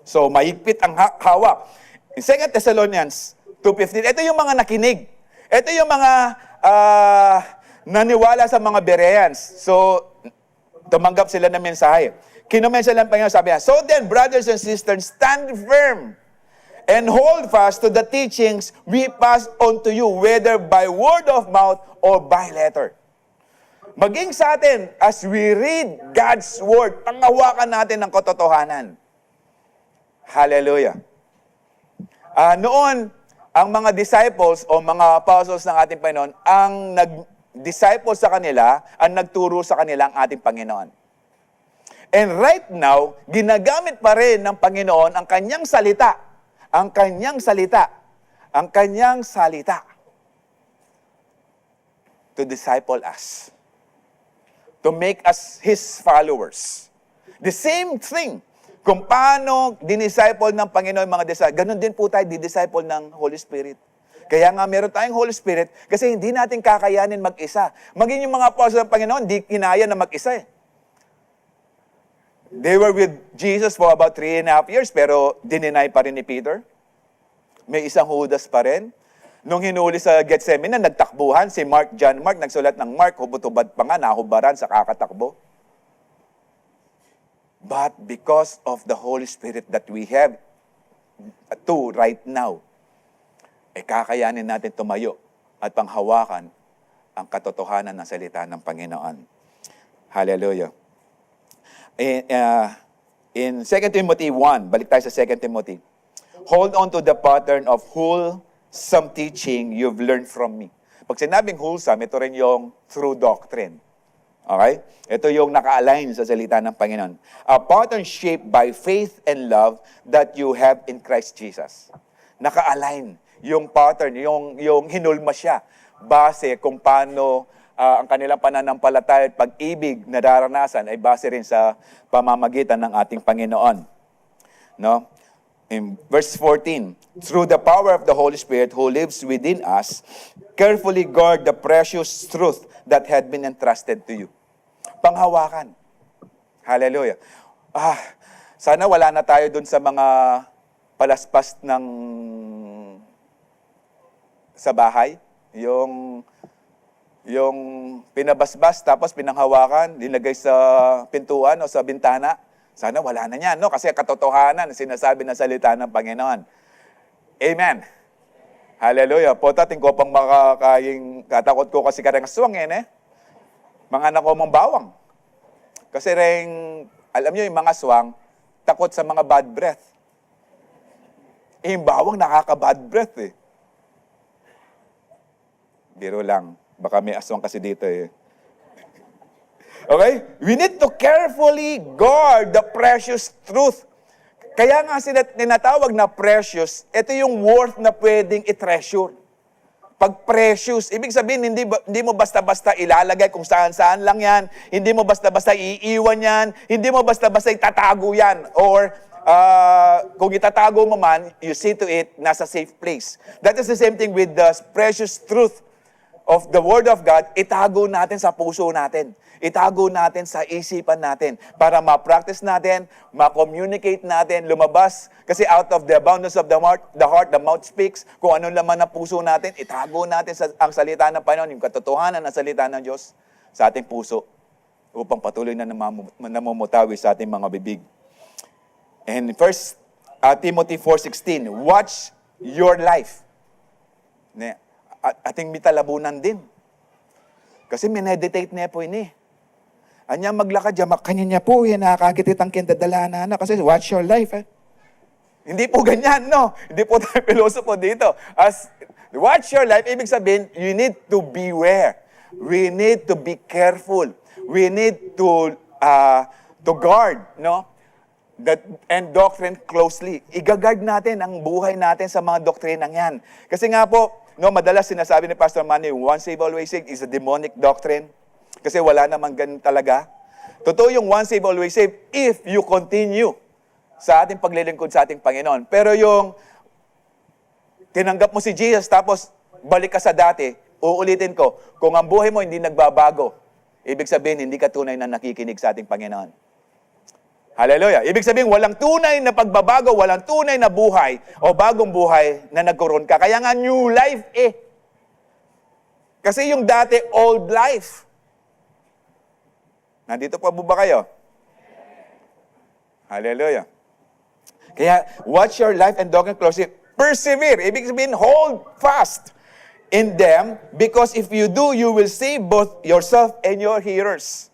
So, mahigpit ang hawak. In 2 Thessalonians 2:15, ito yung mga nakinig. Ito yung mga naniwala sa mga Bereans. So, tumanggap sila ng mensahe. Kinumensa lang Panginoon, sabi niya, so then, brothers and sisters, stand firm and hold fast to the teachings we pass on to you, whether by word of mouth or by letter. Maging sa atin, as we read God's word, panghawakan natin ng katotohanan. Hallelujah. Noon, ang mga disciples o mga apostles ng ating Panginoon, ang nag-disciple sa kanila, ang nagturo sa kanila ang ating Panginoon. And right now, ginagamit pa rin ng Panginoon ang kanyang salita. Ang kanyang salita. Ang kanyang salita. to disciple us, to make us His followers. The same thing, kung paano dinisciple ng Panginoon mga disciple, ganun din po tayo didisciple ng Holy Spirit. Kaya nga meron tayong Holy Spirit kasi hindi natin kakayanin mag-isa. Maging yung mga apostles ng Panginoon, hindi kinaya na mag-isa eh. They were with Jesus for about 3.5 years, pero dininay pa rin ni Peter. May isang Judas pa rin. Nung hinuli sa Gethsemane, nagtakbuhan si John Mark, nagsulat ng Mark, hubot-hubad pa nga, nahubaran sa kakatakbo. But because of the Holy Spirit that we have right now, kakayanin natin tumayo at panghawakan ang katotohanan ng salita ng Panginoon. Hallelujah. In 2 Timothy 1, balik tayo sa 2 Timothy, hold on to the pattern of wholesome teaching you've learned from me. Pag sinabing wholesome, ito rin yung true doctrine. Okay? Ito yung naka-align sa salita ng Panginoon. A pattern shaped by faith and love that you have in Christ Jesus. Naka-align yung pattern, yung hinulma siya base kung paano ang kanilang pananampalataya at pag-ibig na daranasan ay base rin sa pamamagitan ng ating Panginoon. No? In verse 14, through the power of the Holy Spirit who lives within us, carefully guard the precious truth that had been entrusted to you. Panghawakan. Hallelujah. Sana wala na tayo dun sa mga palaspas sa bahay. Yung pinabasbas tapos pinanghawakan, dinagay sa pintuan o sa bintana. Sana wala na yan, no? Kasi katotohanan, sinasabi na salita ng Panginoon. Amen. Hallelujah. Po tating ko pang makakaing katakot ko kasi karang aswang eh. Mga anak ko mong bawang. Kasi rin, alam nyo yung mga aswang, takot sa mga bad breath. Yung bawang nakaka-bad breath eh. Biro lang. Baka may aswang kasi dito eh. Okay? We need to carefully guard the precious truth. Kaya nga tinatawag na precious, ito yung worth na pwedeng i-treasure. Pag precious, ibig sabihin, hindi mo basta-basta ilalagay kung saan-saan lang yan, hindi mo basta-basta iiwan yan, hindi mo basta-basta itatago yan, or kung itatago mo man, you see to it, nasa safe place. That is the same thing with the precious truth of the Word of God, itago natin sa puso natin. Itago natin sa isipan natin para ma-practice natin, ma-communicate natin, lumabas. Kasi out of the abundance of the heart, the mouth speaks. Kung ano laman ng puso natin, itago natin ang salita ng Panginoon, yung katotohanan ng salita ng Diyos sa ating puso upang patuloy na namumutawi sa ating mga bibig. And 1 Timothy 4:16, watch your life. Ating mitalabunan din. Kasi mineditate niya po ini. Anya maglakad dyan, kanya po yan, nakakagitit ang kindadalana na kasi watch your life. Hindi po ganyan, no? Hindi po tayo pilosopo dito. As watch your life, ibig sabihin, you need to beware. We need to be careful. We need to guard, no? And doctrine closely. Igagard natin ang buhay natin sa mga doktrinang yan. Kasi nga po, no, madalas sinasabi ni Pastor Manny, once saved, always saved is a demonic doctrine. Kasi wala namang ganun talaga. Totoo yung once saved, always saved if you continue sa ating paglilingkod sa ating Panginoon. Pero yung tinanggap mo si Jesus tapos balik ka sa dati, uulitin ko, kung ang buhay mo hindi nagbabago, ibig sabihin hindi ka tunay na nakikinig sa ating Panginoon. Hallelujah. Ibig sabihin, walang tunay na pagbabago, walang tunay na buhay o bagong buhay na nagkaroon ka. Kaya nga new life eh. Kasi yung dati, old life. Nandito pa ba kayo? Hallelujah. Kaya, watch your life and doctrine closely. Persevere. Ibig sabihin, hold fast in them because if you do, you will save both yourself and your hearers.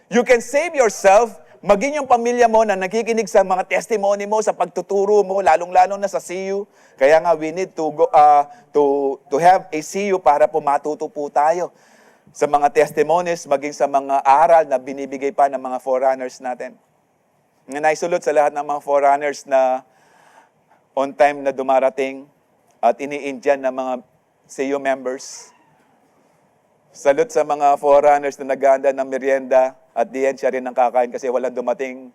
You can save yourself, maging yung pamilya mo na nakikinig sa mga testimony mo, sa pagtuturo mo, lalong-lalo na sa CU. Kaya nga, we need to go, to have a CU para po matuto po tayo sa mga testimonies, maging sa mga aral na binibigay pa ng mga forerunners natin. Nga naisulot sa lahat ng mga forerunners na on time na dumarating at ini-Indian ng mga CU members. Salute sa mga foreigners na naghahanda ng merienda at the end siya rin ang kakain kasi walang dumating.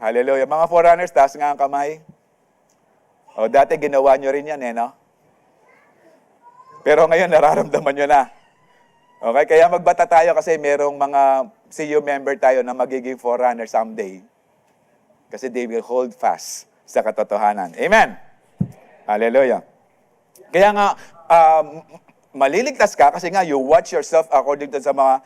Hallelujah. Mga foreigners, taas nga ang kamay. O dati ginawa nyo rin yan no? Pero ngayon nararamdaman nyo na. Okay, kaya magbata tayo kasi merong mga CU member tayo na magiging forerunner someday. Kasi they will hold fast sa katotohanan. Amen? Hallelujah. Kaya nga, maliligtas ka kasi nga you watch yourself according to sa mga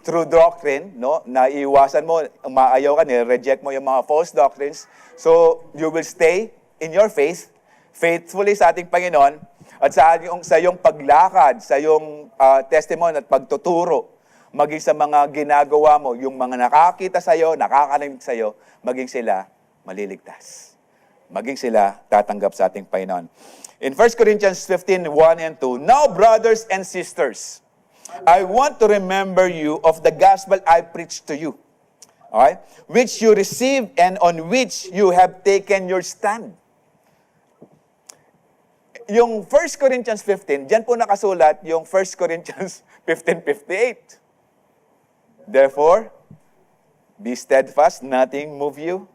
true doctrine, no? Na iwasan mo, umaayaw ka, nire-reject mo yung mga false doctrines. So, you will stay in your faith, faithfully sa ating Panginoon, at sa iyong paglakad, sa iyong testimony at pagtuturo, maging sa mga ginagawa mo, yung mga nakakita sa iyo, nakakarinig sa iyo, maging sila maliligtas. Maging sila tatanggap sa ating Panginoon. In 1 Corinthians 15:1 and 2, "Now, brothers and sisters, I want to remember you of the gospel I preached to you, okay, which you received and on which you have taken your stand." Yung 1 Corinthians 15, diyan po nakasulat yung 1 Corinthians 15:58. "Therefore, be steadfast, nothing move you,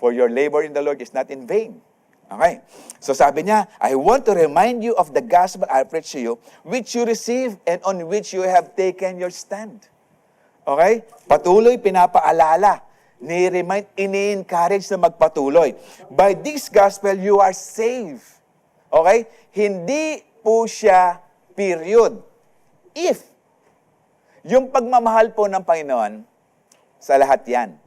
for your labor in the Lord is not in vain." Okay. So sabi niya, "I want to remind you of the gospel I preached to you, which you received and on which you have taken your stand." Okay? Patuloy pinapaalala, ni-remind, ini-encourage na magpatuloy. By this gospel, you are saved. Okay? Hindi po siya period. If. Yung pagmamahal po ng Panginoon, sa lahat yan.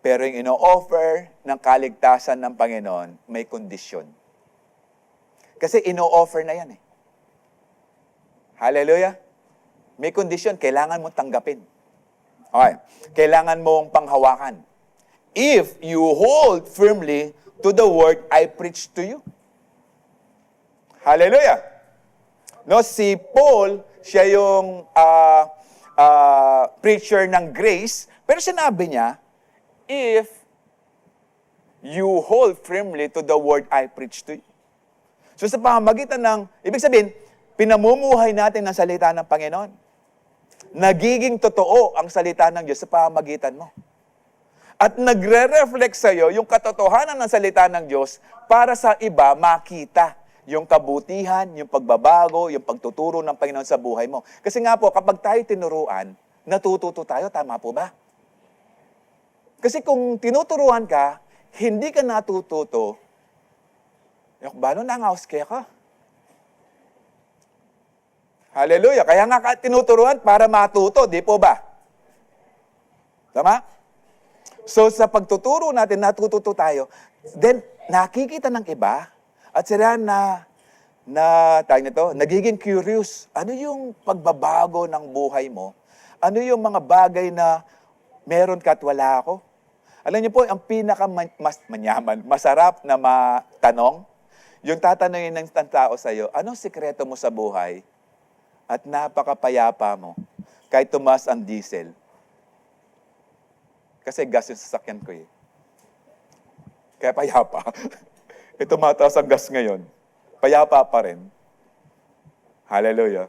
Pero yung ino-offer ng kaligtasan ng Panginoon, may kondisyon. Kasi ino-offer na yan eh. Hallelujah? May kondisyon, kailangan mong tanggapin. Okay. Kailangan mong panghawakan. If you hold firmly to the word I preach to you. Hallelujah! No, si Paul, siya yung preacher ng grace, pero sinabi niya, if you hold firmly to the word I preach to you. So sa pamamagitan ng, ibig sabihin, pinamumuhay natin ng salita ng Panginoon. Nagiging totoo ang salita ng Diyos sa pamamagitan mo. At nagre-reflect sa iyo yung katotohanan ng salita ng Diyos para sa iba makita yung kabutihan, yung pagbabago, yung pagtuturo ng Panginoon sa buhay mo. Kasi nga po, kapag tayo tinuruan, natututo tayo, tama po ba? Kasi kung tinuturuan ka, hindi ka natututo, bano nangaos kaya ka? Hallelujah! Kaya nga ka tinuturuan para matuto, di po ba? Tama? So sa pagtuturo natin, natututo tayo, then nakikita ng iba, at sila tayo nito, nagiging curious. Ano yung pagbabago ng buhay mo? Ano yung mga bagay na meron ka at wala ako? Alam niyo po, ang masarap na matanong, yung tatanungin ng tao sa iyo, anong sikreto mo sa buhay? At napakapayapa mo. Kahit tumaas ang diesel. Kasi gas yung sasakyan ko eh. Kaya payapa. Tumataas ang gas ngayon. Payapa pa rin. Hallelujah.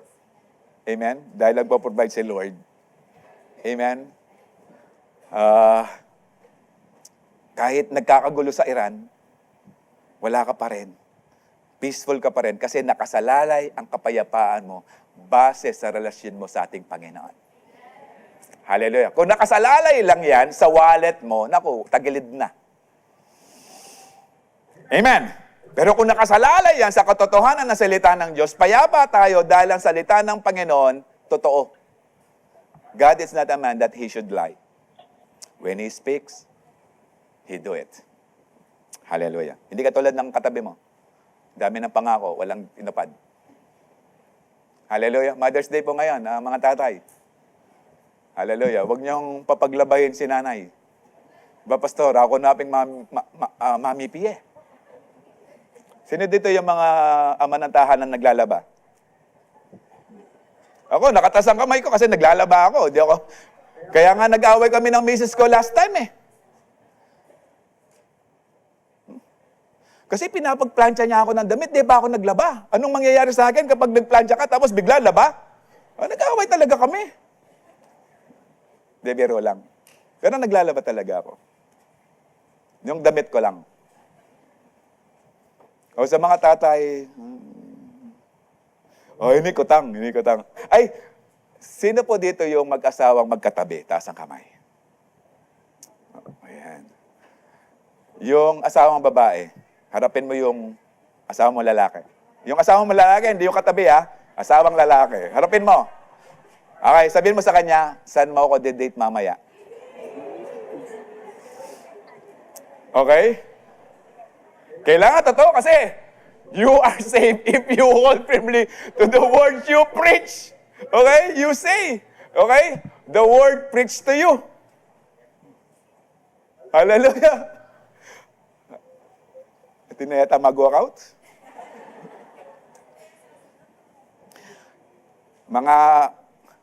Amen? Dahil nagpo-provide si Lord. Amen? Kahit nagkakagulo sa Iran, wala ka pa rin. Peaceful ka pa rin kasi nakasalalay ang kapayapaan mo base sa relasyon mo sa ating Panginoon. Hallelujah. Kung nakasalalay lang yan sa wallet mo, naku, tagilid na. Amen. Pero kung nakasalalay yan sa katotohanan ng salita ng Diyos, payapa tayo dahil ang salita ng Panginoon, totoo. God is not a man that He should lie. When He speaks, He do it. Hallelujah. Hindi katulad ng katabi mo. Dami ng pangako, walang inupad. Hallelujah. Mother's Day po ngayon, mga tatay. Hallelujah. Huwag niyong papaglabayin si nanay. Ba, pastor, ako naping mami piye. Sino dito yung mga ama ng tahanan naglalaba? Ako, nakatas ang kamay ko kasi naglalaba ako. Di ako. Kaya nga nag-away kami ng misis ko last time eh. Kasi pinapagplansya niya ako ng damit, di ba ako naglaba? Anong mangyayari sa akin kapag nagplansya ka tapos bigla laba? Nag-aaway talaga kami. De, biro lang. Pero naglalaba talaga ako. Yung damit ko lang. O sa mga tatay, hinikotang. Ay, sino po dito yung mag-asawang magkatabi? Taas ang kamay. Ayan. Yung asawang babae, harapin mo yung asawang lalaki. Yung asawang lalaki, hindi yung katabi ha. Asawang lalaki. Harapin mo. Okay, sabihin mo sa kanya, saan mo ako date mamaya? Okay? Kailangan totoo kasi you are safe if you hold firmly to the word you preach. Okay? You say. Okay? The word preached to you. Hallelujah. Ito na yata mag-walkout.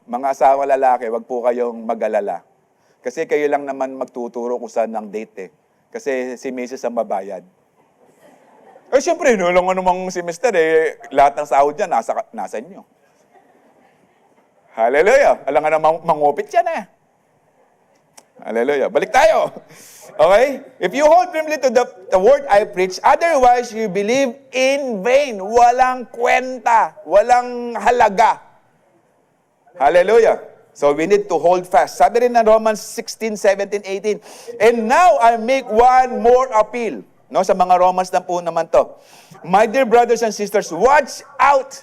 Mga asawa lalaki, wag po kayong mag-alala. Kasi kayo lang naman magtuturo kung saan ang date eh. Kasi si Mrs. ang babayad. Eh, siyempre, lang namang si Mr. eh, lahat ng sahod niya nasa inyo. Hallelujah. Alam nga namang mangupit yan eh. Hallelujah. Balik tayo. Okay? If you hold firmly to the word I preach, otherwise you believe in vain. Walang kwenta. Walang halaga. Hallelujah. So we need to hold fast. Sabi rin na Romans 16, 17, 18. And now I make one more appeal. No, sa mga Romans na po naman to. My dear brothers and sisters, watch out.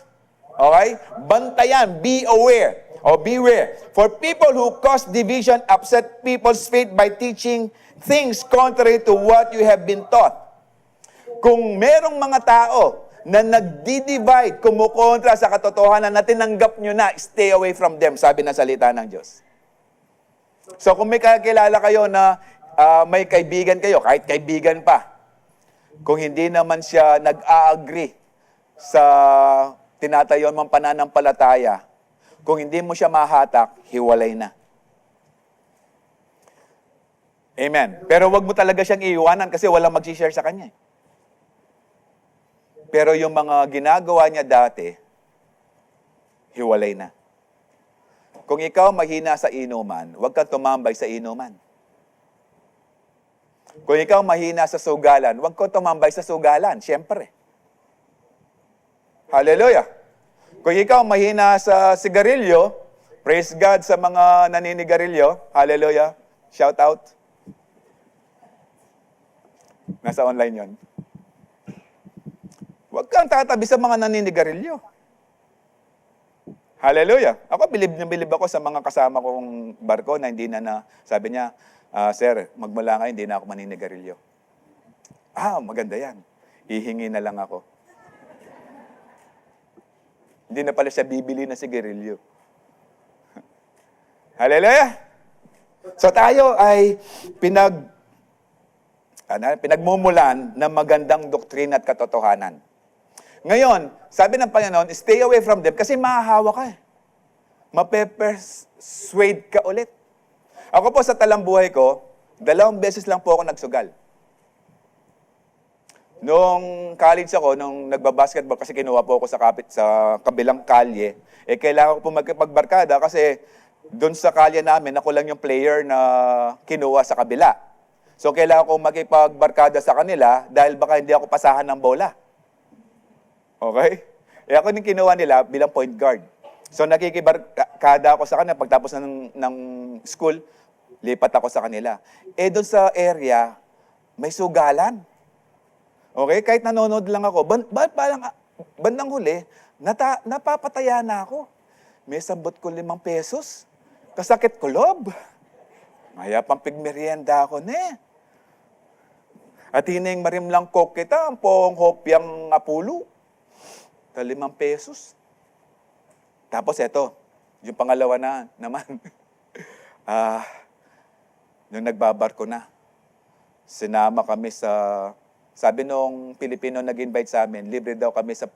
Okay? Bantayan. Be aware. Or beware. For people who cause division, upset people's faith by teaching things contrary to what you have been taught. Kung merong mga tao na nagdi-divide, kumukontra sa katotohanan na tinanggap nyo na, stay away from them, sabi ng salita ng Diyos. So kung may kakilala kayo na may kaibigan kayo, kahit kaibigan pa, kung hindi naman siya nag-a-agree sa tinatayon mong pananampalataya, kung hindi mo siya mahatak, hiwalay na. Amen. Pero wag mo talaga siyang iiwanan kasi walang mag-share sa kanya. Pero yung mga ginagawa niya dati, hiwalay na. Kung ikaw mahina sa inuman, huwag kang tumambay sa inuman. Kung ikaw mahina sa sugalan, huwag kang tumambay sa sugalan, siyempre. Hallelujah. Kung ikaw mahina sa sigarilyo, praise God sa mga naninigarilyo. Hallelujah. Shout out. Nasa online yon. Huwag kang tatabi sa mga naninigarilyo. Hallelujah. Ako, bilib ako sa mga kasama kong barko na hindi na sabi niya, Sir, magmula ngayon, hindi na ako maninigarilyo. Maganda yan. Hihingi na lang ako. Hindi na pala siya bibili na sigarilyo. Hallelujah! So tayo ay pinagmumulan ng magandang doktrina at katotohanan. Ngayon, sabi ng Panginoon, stay away from them kasi mahahawa ka eh. Mape-persuade ka ulit. Ako po sa talambuhay ko, 2 beses lang po ako nagsugal. Nung college ako, nung nagbabasketball, kasi kinuha po ako sa kabilang kalye, kailangan ko po magpagbarkada kasi doon sa kalye namin, ako lang yung player na kinuha sa kabila. So, kailangan ko makipagbarkada sa kanila dahil baka hindi ako pasahan ng bola. Okay? Ako yung kinuha nila bilang point guard. So, nakikibarkada ako sa kanila. Pagtapos ng school, lipat ako sa kanila. Doon sa area, may sugalan. Okay? Kahit nanonood lang ako, bandang huli, napapataya na ako. May sambot ko 5 pesos. Kasakit ko lob. Maya pang pigmerienda ako ne. At hining marimlang coke kita, ang pong hopyang apulo. 5 pesos. Tapos eto, yung pangalawa naman. Nung nagbabarko na, sinama kami sabi nung Pilipino nag-invite sa amin, libre daw kami sa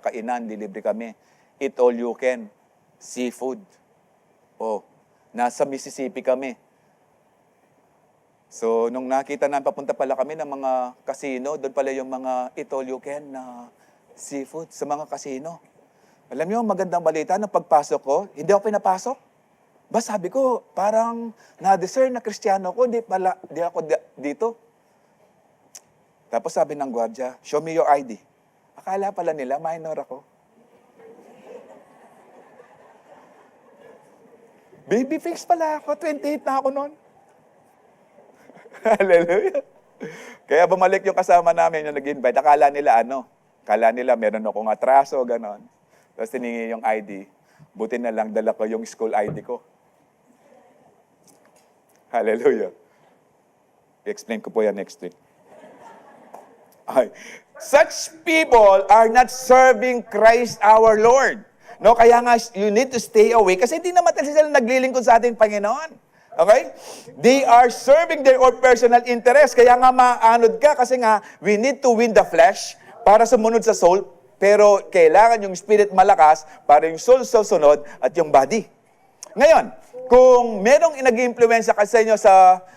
kainan, libre kami. Eat all you can. Seafood. Nasa Mississippi kami. So, nung nakita na papunta pala kami ng mga casino, doon pala yung mga itolyuken na seafood sa mga casino. Alam niyo, magandang balita, nung pagpasok ko, hindi ako pinapasok. Ba, sabi ko, parang na-discern na Kristiyano ko, di ako dito. Tapos sabi ng gwardya, show me your ID. Akala pala nila, minor ako. Baby face pala ako, 28 na ako noon. Hallelujah. Kaya bumalik yung kasama namin yung nag-invite. Akala nila meron akong atraso, ganon. Tapos tiningi yung ID. Buti na lang dala ko yung school ID ko. Hallelujah. I-explain ko po yan next week. Okay. Such people are not serving Christ our Lord. No, kaya nga you need to stay away kasi hindi naman sila naglilingkod sa ating Panginoon. Okay? They are serving their own personal interest. Kaya nga maanod ka kasi nga we need to win the flesh para sumunod sa soul. Pero kailangan yung spirit malakas para yung soul susunod at yung body. Ngayon, kung merong nag-iimpluwensya ka sa inyo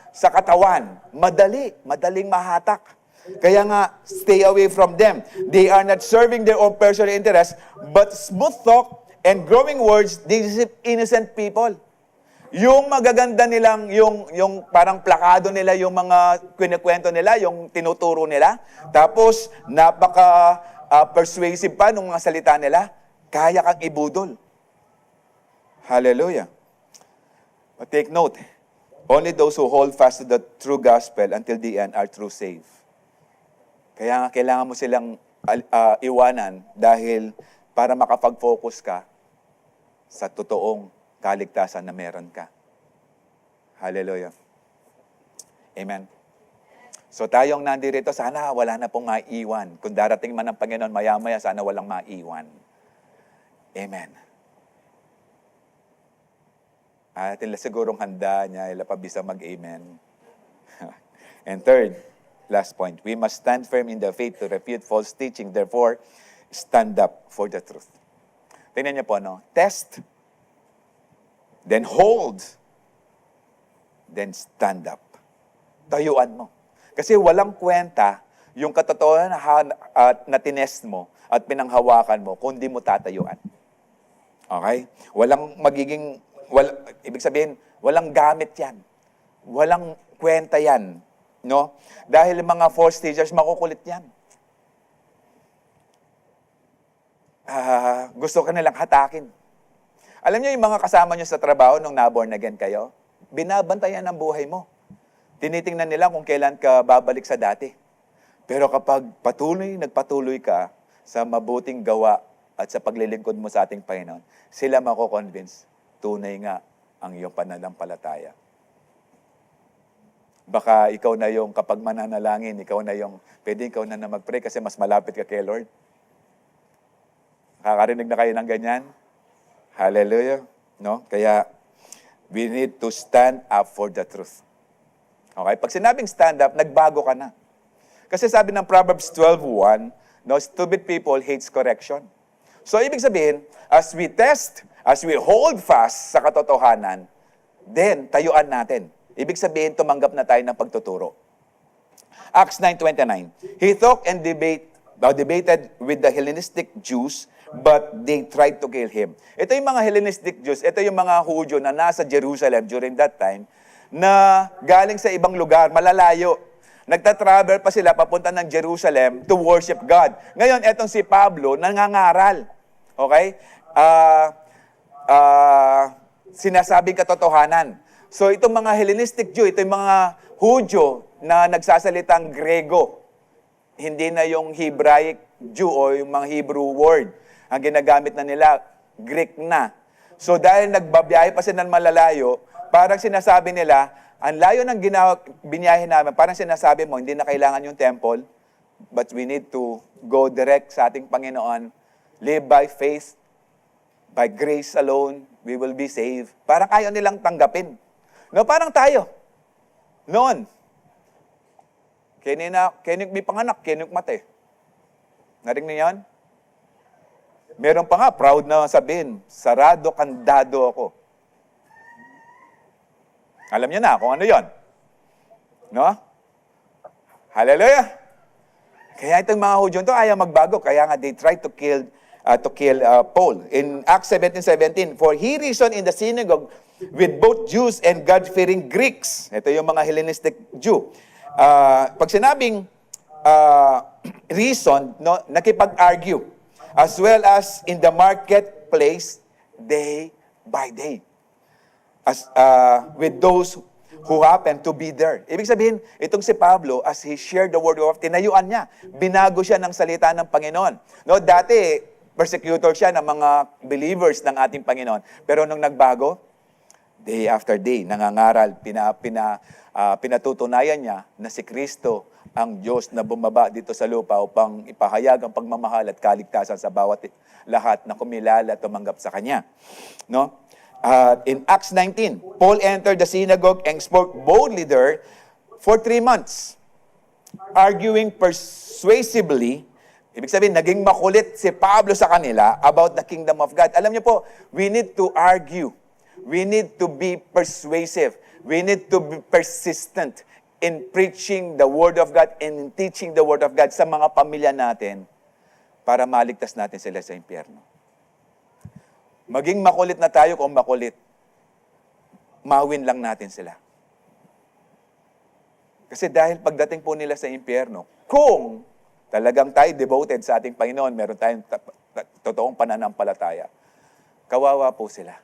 sa katawan, madaling mahatak. Kaya nga, stay away from them. They are not serving their own personal interest, but smooth talk and growing words, they deceive innocent people. Yung magaganda nilang, yung parang plakado nila, yung mga kwento nila, yung tinuturo nila, tapos persuasive pa nung mga salita nila, kaya kang ibudol. Hallelujah. But take note, only those who hold fast to the true gospel until the end are true saved. Kaya nga kailangan mo silang iwanan dahil para makapag-focus ka sa totoong kaligtasan na meron ka. Hallelujah. Amen. So tayong nandito, sana wala na pong maiwan. Kung darating man ang Panginoon maya-maya, sana walang maiwan. Amen. At sigurong handa niya, ilapabisa mag-amen. And third, last point, we must stand firm in the faith to refute false teaching. Therefore, stand up for the truth. Tingnan niyo po, no? Test, then hold, then stand up. Tayuan mo. Kasi walang kwenta yung katotohanan na tinest mo at pinanghawakan mo kung di mo tatayuan. Okay? Ibig sabihin, walang gamit yan. Walang kwenta yan. No? Dahil yung mga false teachers, makukulit yan. Gusto ka nilang hatakin. Alam niyo yung mga kasama niyo sa trabaho nung naborn again kayo, binabantayan ang buhay mo. Tinitingnan nila kung kailan ka babalik sa dati. Pero kapag nagpatuloy ka sa mabuting gawa at sa paglilingkod mo sa ating Panginoon, sila mako-convince, tunay nga ang iyong pananampalataya. Baka ikaw na yung kapag mananalangin, pwede ikaw na mag-pray kasi mas malapit ka kay Lord. Nakakarinig na kayo ng ganyan? Hallelujah. No? Kaya, we need to stand up for the truth. Okay? Pag sinabing stand up, nagbago ka na. Kasi sabi ng Proverbs 12:1, no, stupid people hates correction. So, ibig sabihin, as we test, as we hold fast sa katotohanan, then, tayuan natin. Ibig sabihin, tumanggap na tayo ng pagtuturo. Acts 9:29. He talked and debated with the Hellenistic Jews, but they tried to kill him. Ito yung mga Hellenistic Jews, ito yung mga Hudyo na nasa Jerusalem during that time, na galing sa ibang lugar, malalayo. Nagta-travel pa sila papunta ng Jerusalem to worship God. Ngayon, etong si Pablo, nangangaral. Okay? Sinasabing katotohanan. So itong mga Hellenistic Jew, ito yung mga Hudyo na nagsasalitang Grego. Hindi na yung Hebraic Jew o yung mga Hebrew word. Ang ginagamit na nila, Greek na. So dahil nagbabiyahe pa sila ng malalayo, parang sinasabi nila, ang layo ng binyahe namin, parang sinasabi mo, hindi na kailangan yung temple, but we need to go direct sa ating Panginoon, live by faith, by grace alone, we will be saved. Parang ayaw nilang tanggapin. No, parang tayo. Noon. Kenyuk may panganak, kenyuk mate. Narinig niyo yan? Meron pa nga, proud na sabihin, sarado, kandado ako. Alam niyo na kung ano yon. No? Hallelujah! Kaya itong mga Hudyon to ayaw magbago. Kaya nga they tried to kill Paul. In Acts 17:17, for he reasoned in the synagogue with both Jews and God-fearing Greeks. Ito yung mga Hellenistic Jew. Pag sinabing reason, no, nakipag-argue. As well as in the marketplace, day by day. As with those who happen to be there. Ibig sabihin, itong si Pablo, as he shared the word of God, tinayuan niya. Binago siya ng salita ng Panginoon. No, dati, persecutor siya ng mga believers ng ating Panginoon. Pero nung nagbago, day after day, nangangaral, pinatutunayan niya na si Kristo ang Diyos na bumaba dito sa lupa upang ipahayag ang pagmamahal at kaligtasan sa bawat lahat na kumilala at tumanggap sa Kanya. No? In Acts 19, Paul entered the synagogue and spoke boldly there for 3 months, arguing persuasively. Ibig sabihin, naging makulit si Pablo sa kanila about the kingdom of God. Alam niyo po, we need to argue. We need to be persuasive. We need to be persistent in preaching the Word of God and in teaching the Word of God sa mga pamilya natin para maligtas natin sila sa impyerno. Maging makulit na tayo kung makulit. Mawin lang natin sila. Kasi dahil pagdating po nila sa impyerno, kung talagang tayo devoted sa ating Panginoon, meron tayong totoong pananampalataya, kawawa po sila.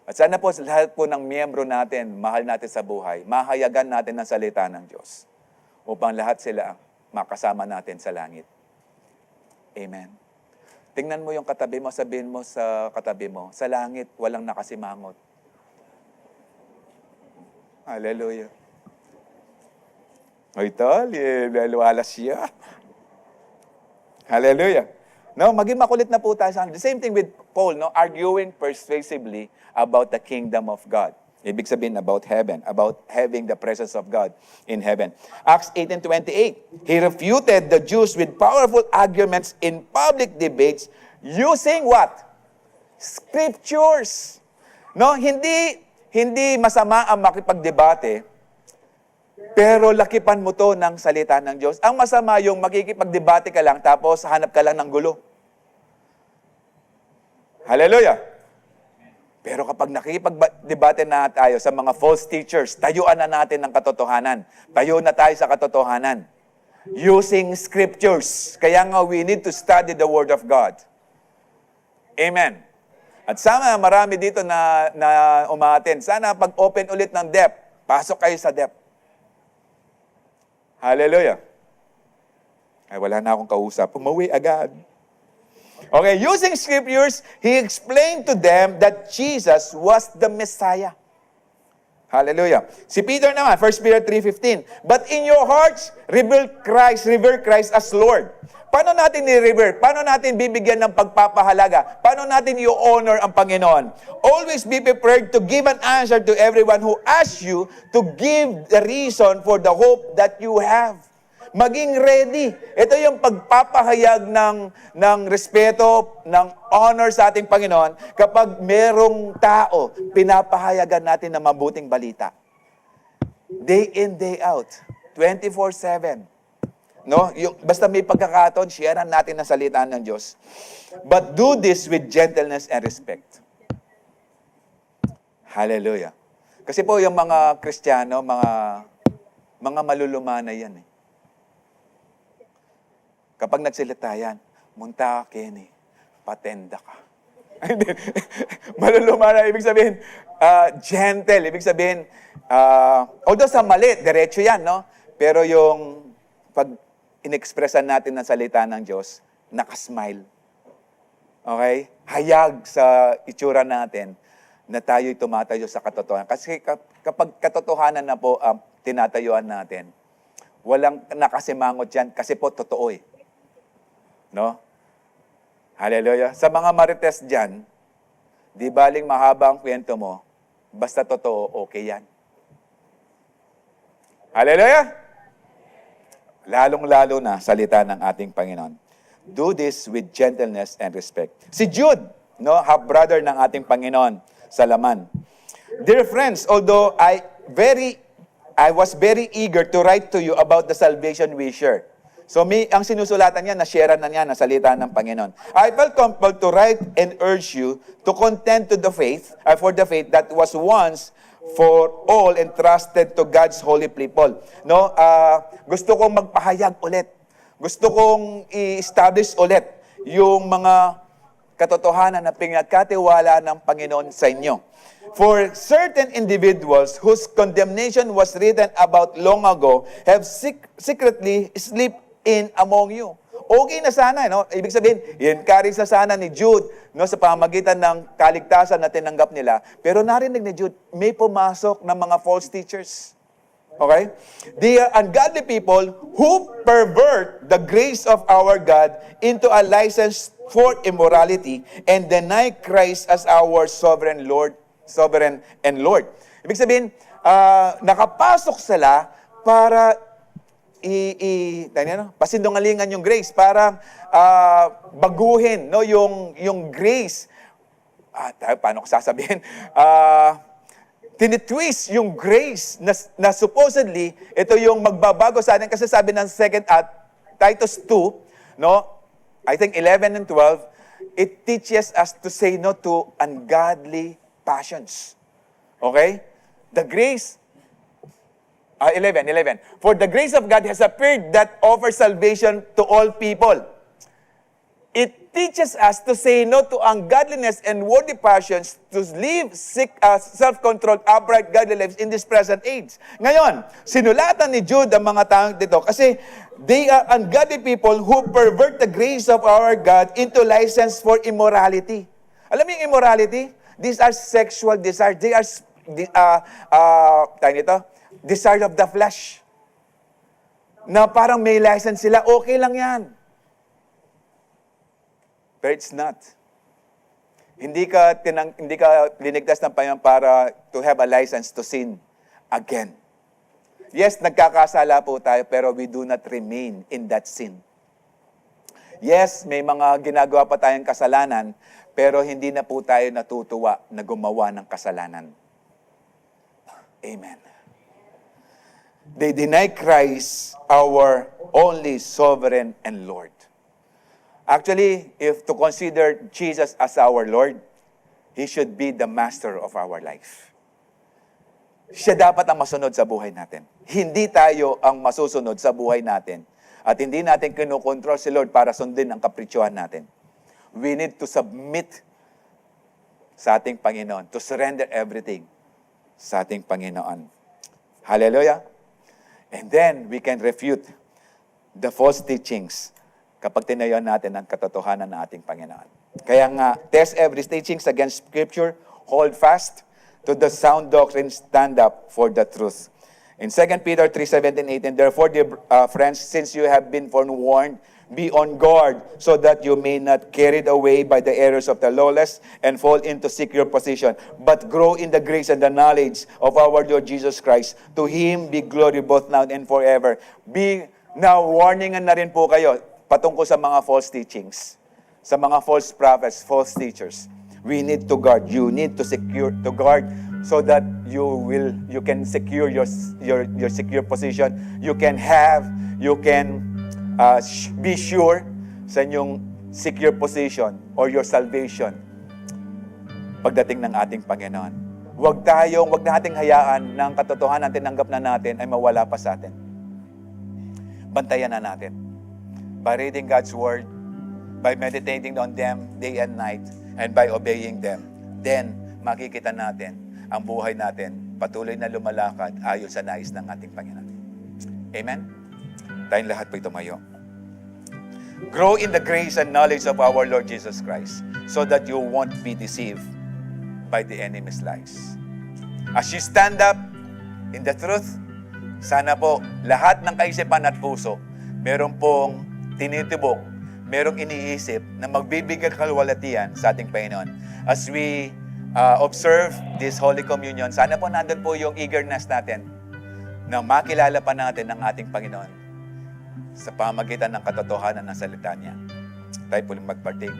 At sana po lahat po ng miyembro natin, mahal natin sa buhay, mahayagan natin ang salita ng Diyos upang lahat sila makasama natin sa langit. Amen. Tingnan mo yung katabi mo, sabihin mo sa katabi mo, sa langit, walang nakasimangot. Hallelujah. O ito, wala siya. Hallelujah. No, maging makulit na po tayo sa the same thing with Paul, no, arguing persuasively about the kingdom of God. Ibig sabihin about heaven, about having the presence of God in heaven. Acts 18:28, he refuted the Jews with powerful arguments in public debates using what? Scriptures. No, hindi masama ang makipagdebate, pero lakipan mo to ng salita ng Diyos. Ang masama yung makikipagdebate ka lang tapos hanap ka lang ng gulo. Hallelujah. Pero kapag nakikipagdebate na tayo sa mga false teachers, tayuan na natin ng katotohanan. Tayo na tayo sa katotohanan. Using scriptures. Kaya nga we need to study the Word of God. Amen. At sana marami dito na umaattend. Sana pag-open ulit ng depth, pasok kayo sa depth. Hallelujah. Ay, wala na akong kausap. Umuwi agad. Okay, using scriptures, he explained to them that Jesus was the Messiah. Hallelujah. Si Peter naman, 1 Peter 3:15, but in your hearts, revere Christ as Lord. Paano natin ni-revere? Paano natin bibigyan ng pagpapahalaga? Paano natin i-honor ang Panginoon? Always be prepared to give an answer to everyone who asks you to give the reason for the hope that you have. Maging ready. Ito yung pagpapahayag ng respeto, ng honor sa ating Panginoon kapag merong tao, pinapahayagan natin ng mabuting balita. Day in, day out. 24/7. No? Basta may pagkakataon, sharean natin ang salita ng Diyos. But do this with gentleness and respect. Hallelujah. Kasi po yung mga Kristiyano, mga malulumana yan eh. Kapag nagsalita yan, munta ka, Kenny, patenda ka. Malulumana, ibig sabihin, gentle, ibig sabihin, although sa mali, diretso yan, no? Pero yung pag inexpressan natin ng salita ng Diyos, nakasmile. Okay? Hayag sa itsura natin na tayo'y tumatayo sa katotohanan. Kasi kapag katotohanan na po ang tinatayuan natin, walang nakasimangot yan kasi po totoo eh. No? Hallelujah. Sa mga marites dyan, di baling mahaba ang kwento mo, basta totoo, okay yan. Hallelujah! Lalong-lalo na salita ng ating Panginoon. Do this with gentleness and respect. Si Jude, no, half-brother ng ating Panginoon sa laman. Dear friends, although I I was very eager to write to you about the salvation we share. So ang sinusulatan niya, na-share na niya, na salita ng Panginoon. I felt compelled to write and urge you to contend to the faith, for the faith that was once for all entrusted to God's holy people. No, gusto kong magpahayag ulit. Gusto kong i-establish ulit yung mga katotohanan na pinagkatiwala ng Panginoon sa inyo. For certain individuals whose condemnation was written about long ago have secretly slipped in among you. Okay na sana, no? Ibig sabihin, i-encourage na sana ni Jude, no, sa pamamagitan ng kaligtasan na tinanggap nila. Pero narinig ni Jude, may pumasok ng mga false teachers. Okay? They are ungodly people who pervert the grace of our God into a license for immorality and deny Christ as our sovereign and Lord. Ibig sabihin, nakapasok sila para pasindungalingan yung grace, para baguhin, no, yung grace. Paano ko sasabihin? Tinitwist yung grace na supposedly ito yung magbabago sa atin, kasi sabi ng Titus 2, no, I think 11 and 12, it teaches us to say no to ungodly passions. Okay? The grace 11. For the grace of God has appeared that offers salvation to all people. It teaches us to say no to ungodliness and worldly passions, to live self-controlled, upright, godly lives in this present age. Ngayon, sinulatan ni Jude ang mga taong dito kasi they are ungodly people who pervert the grace of our God into license for immorality. Alam mo yung immorality? These are sexual desires. They are desire of the flesh. Na parang may license sila, okay lang yan. But it's not. Hindi ka linigtas ng Panginoon para to have a license to sin again. Yes, nagkakasala po tayo, pero we do not remain in that sin. Yes, may mga ginagawa pa tayong kasalanan, pero hindi na po tayo natutuwa na gumawa ng kasalanan. Amen. They deny Christ, our only sovereign and Lord. Actually, if to consider Jesus as our Lord, He should be the master of our life. Siya dapat ang masunod sa buhay natin. Hindi tayo ang masusunod sa buhay natin. At hindi natin kinukontrol si Lord para sundin ang kapritsyohan natin. We need to submit sa ating Panginoon, to surrender everything sa ating Panginoon. Hallelujah! And then, we can refute the false teachings kapag tinayon natin ang katotohanan ng ating Panginoon. Kaya nga, test every teachings against Scripture, hold fast to the sound doctrine, stand up for the truth. In 2 Peter 3:17-18, therefore, dear friends, since you have been forewarned, be on guard so that you may not carried away by the errors of the lawless and fall into secure position, but grow in the grace and the knowledge of our Lord Jesus Christ. To Him be glory both now and forever. Now, warningan na rin po kayo patungkol sa mga false teachings, sa mga false prophets, false teachers. We need to guard. You need to guard so that you can secure your secure position. You can be sure sa inyong secure position or your salvation pagdating ng ating Panginoon. Huwag nating hayaan na ang katotohanan na tinanggap na natin ay mawala pa sa atin. Bantayan na natin. By reading God's Word, by meditating on them day and night, and by obeying them, then makikita natin ang buhay natin patuloy na lumalakad ayon sa nais ng ating Panginoon. Amen? Tayong lahat po tumayo. Grow in the grace and knowledge of our Lord Jesus Christ so that you won't be deceived by the enemy's lies. As you stand up in the truth, sana po lahat ng kaisipan at puso meron pong tinitibok, merong iniisip na magbibigay kalwalatian sa ating Panginoon. As we observe this Holy Communion, sana po nandun po yung eagerness natin na makilala pa natin ang ating Panginoon sa pamagitan ng katotohanan ng salita niya. Tayo po magparting.